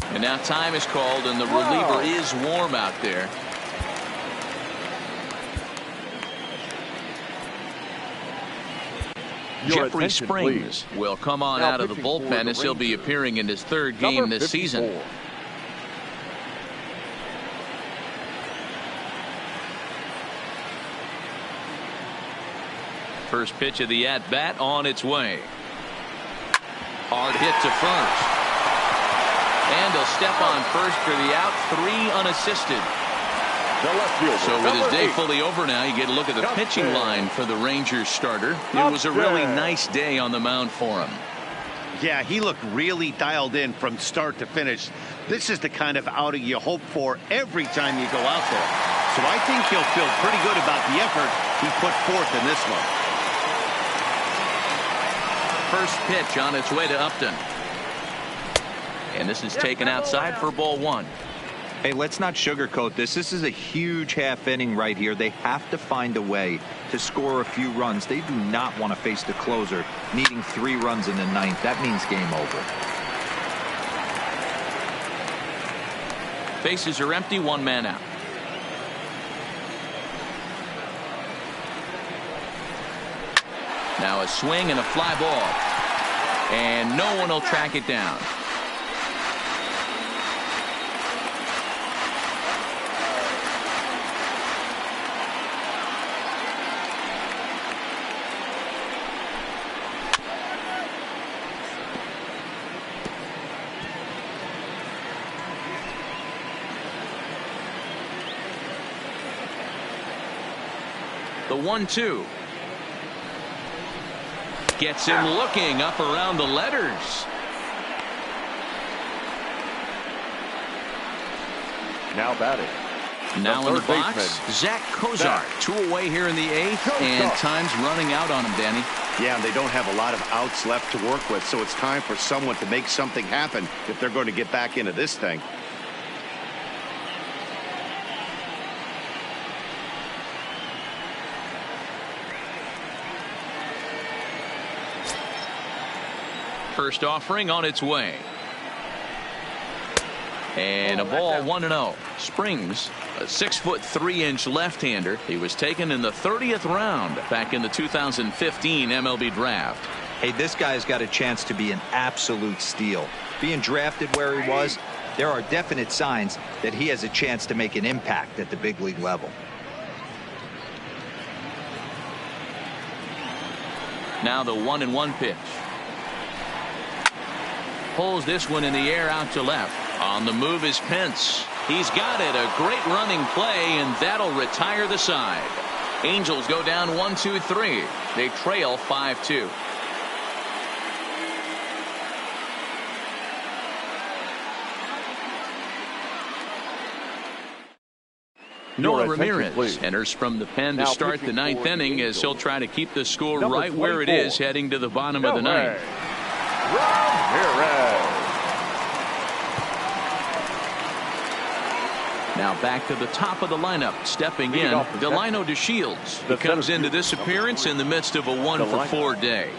Speaker 1: And now time is called, and the reliever is warm out there. Jeffrey Springs will come on out of the bullpen as he'll be appearing in his third game this season. First pitch of the at-bat on its way. Hard hit to first. And he'll step on first for the out, 3 unassisted. So with his day fully over now, you get a look at the pitching line for the Rangers starter. It was a really nice day on the mound for him.
Speaker 2: Yeah, he looked really dialed in from start to finish. This is the kind of outing you hope for every time you go out there. So I think he'll feel pretty good about the effort he put forth in this one.
Speaker 1: First pitch on its way to Upton. And this is taken outside for ball 1.
Speaker 4: Hey, let's not sugarcoat this. This is a huge half inning right here. They have to find a way to score a few runs. They do not want to face the closer needing 3 runs in the 9th. That means game over.
Speaker 1: Bases are empty, 1 man out. Now a swing and a fly ball. And no one will track it down. The 1-2. Gets him looking up around the letters.
Speaker 3: Now batting.
Speaker 1: Now in the box, Zach Cozart. 2 away here in the 8th, and time's running out on him, Danny.
Speaker 2: Yeah, and they don't have a lot of outs left to work with, so it's time for someone to make something happen if they're going to get back into this thing.
Speaker 1: First offering on its way. And a ball 1-0. Springs, a 6'3" left-hander. He was taken in the 30th round back in the 2015 MLB draft.
Speaker 4: Hey, this guy's got a chance to be an absolute steal. Being drafted where he was, there are definite signs that he has a chance to make an impact at the big league level.
Speaker 1: Now the 1-1 pitch. Pulls this one in the air out to left. On the move is Pence. He's got it. A great running play, and that'll retire the side. Angels go down 1-2-3. They trail 5-2. Noah Ramirez enters from the pen to start the 9th inning as he'll try to keep the score right where it is heading to the bottom of the 9th. Now back to the top of the lineup, stepping in, Delino DeShields. He comes into this appearance in the midst of a 1-for-4 day.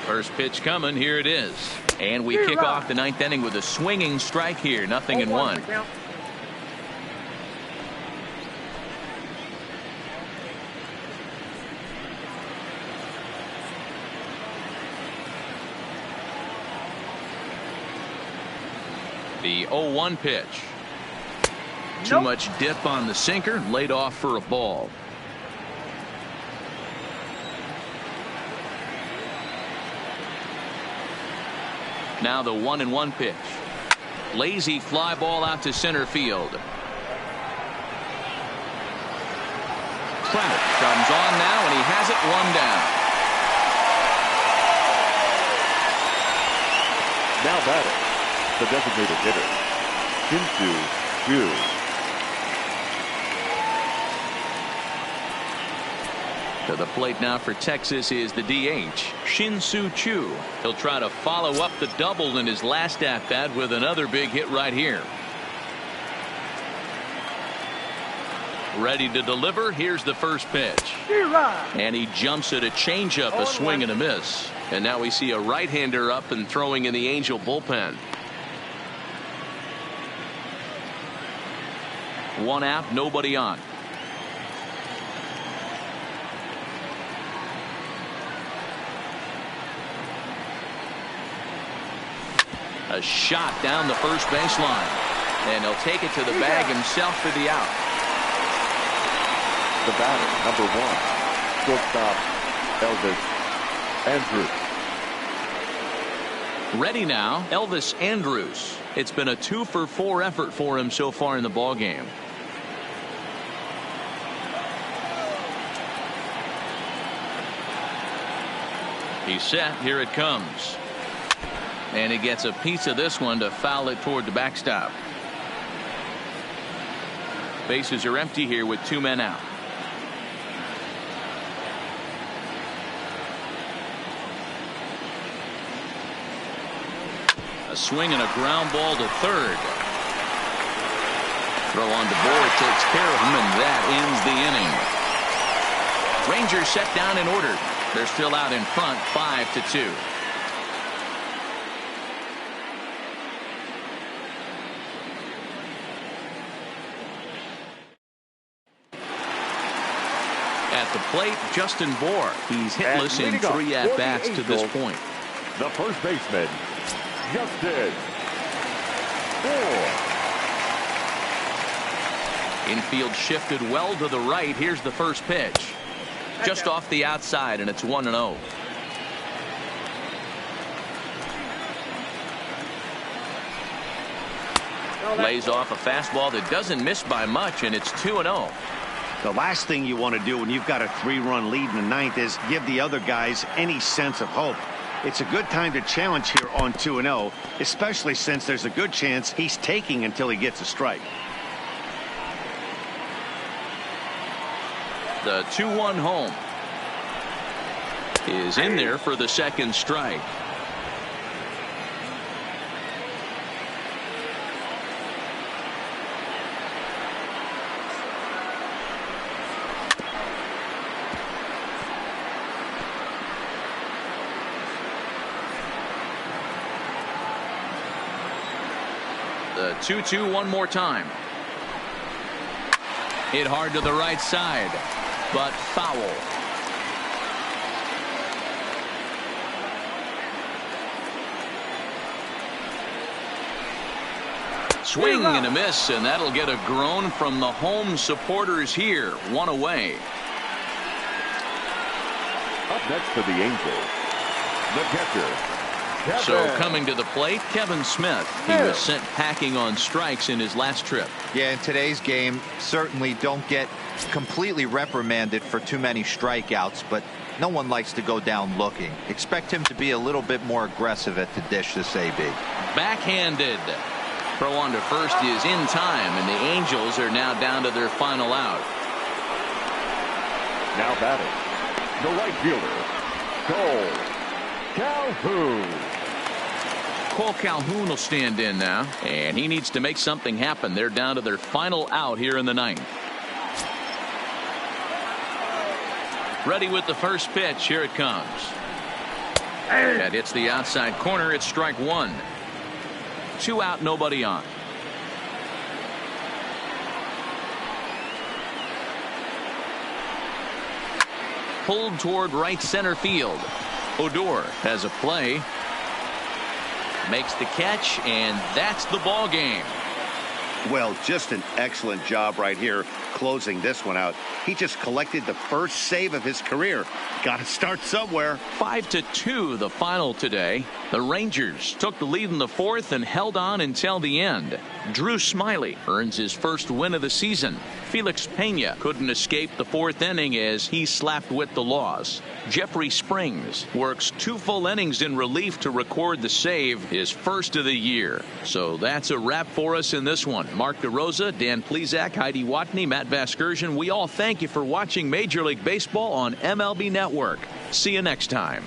Speaker 1: First pitch coming, here it is. And we kick off the 9th inning with a swinging strike here, 0-1. The 0-1 pitch. Too much dip on the sinker, laid off for a ball. Now the 1-1 pitch. Lazy fly ball out to center field. Trout comes on now, and he has it 1 down.
Speaker 3: Now batting, the designated hitter, Shin-Soo Choo.
Speaker 1: To the plate now for Texas is the DH, Shin-Soo Choo. He'll try to follow up the double in his last at-bat with another big hit right here. Ready to deliver. Here's the first pitch. And he jumps at a changeup, a swing and a miss. And now we see a right-hander up and throwing in the Angel bullpen. One out, nobody on. A shot down the first baseline. And he'll take it to the bag himself for the out.
Speaker 3: The batter, number 1, shortstop Elvis Andrus.
Speaker 1: Ready now, Elvis Andrus. It's been a 2-for-4 effort for him so far in the ballgame. He's set. Here it comes. And he gets a piece of this one to foul it toward the backstop. Bases are empty here with 2 men out. A swing and a ground ball to third. Throw on to Bohr takes care of him, and that ends the inning. Rangers set down and ordered. They're still out in front, 5-2. At the plate, Justin Bohr. He's hitless in 3 at-bats to this point.
Speaker 3: The first baseman, Justin Bohr.
Speaker 1: Infield shifted well to the right. Here's the first pitch. Just off the outside, and it's 1-0. Lays off a fastball that doesn't miss by much, and it's 2-0.
Speaker 2: The last thing you want to do when you've got a 3-run lead in the 9th is give the other guys any sense of hope. It's a good time to challenge here on 2-0, especially since there's a good chance he's taking until he gets a strike.
Speaker 1: The 2-1 home is in there for the second strike. The 2-2 one more time. Hit hard to the right side, but foul. Swing and a miss, and that'll get a groan from the home supporters here. 1 away.
Speaker 3: Up next for the Angels, the catcher, Kevin.
Speaker 1: So coming to the plate, Kevin Smith. He was sent packing on strikes in his last trip.
Speaker 4: Yeah, in today's game, certainly don't get completely reprimanded for too many strikeouts, but no one likes to go down looking. Expect him to be a little bit more aggressive at the dish this AB.
Speaker 1: Backhanded. Throw on to first is in time, and the Angels are now down to their final out.
Speaker 3: Now batting, the right fielder, Cole Calhoun.
Speaker 1: Cole Calhoun will stand in now, and he needs to make something happen. They're down to their final out here in the 9th. Ready with the first pitch. Here it comes. That hits the outside corner. It's strike 1. 2 out, nobody on. Pulled toward right center field. Odor has a play. Makes the catch, and that's the ball game.
Speaker 2: Well, just an excellent job right here closing this one out. He just collected the first save of his career. Got to start somewhere.
Speaker 1: 5-2 the final today. The Rangers took the lead in the 4th and held on until the end. Drew Smyly earns his first win of the season. Felix Pena couldn't escape the 4th inning as he slapped with the loss. Jeffrey Springs works 2 full innings in relief to record the save, his first of the year. So that's a wrap for us in this one. Mark DeRosa, Dan Plesac, Heidi Watney, Matt Vasgersian. We all thank you for watching Major League Baseball on MLB Network. See you next time.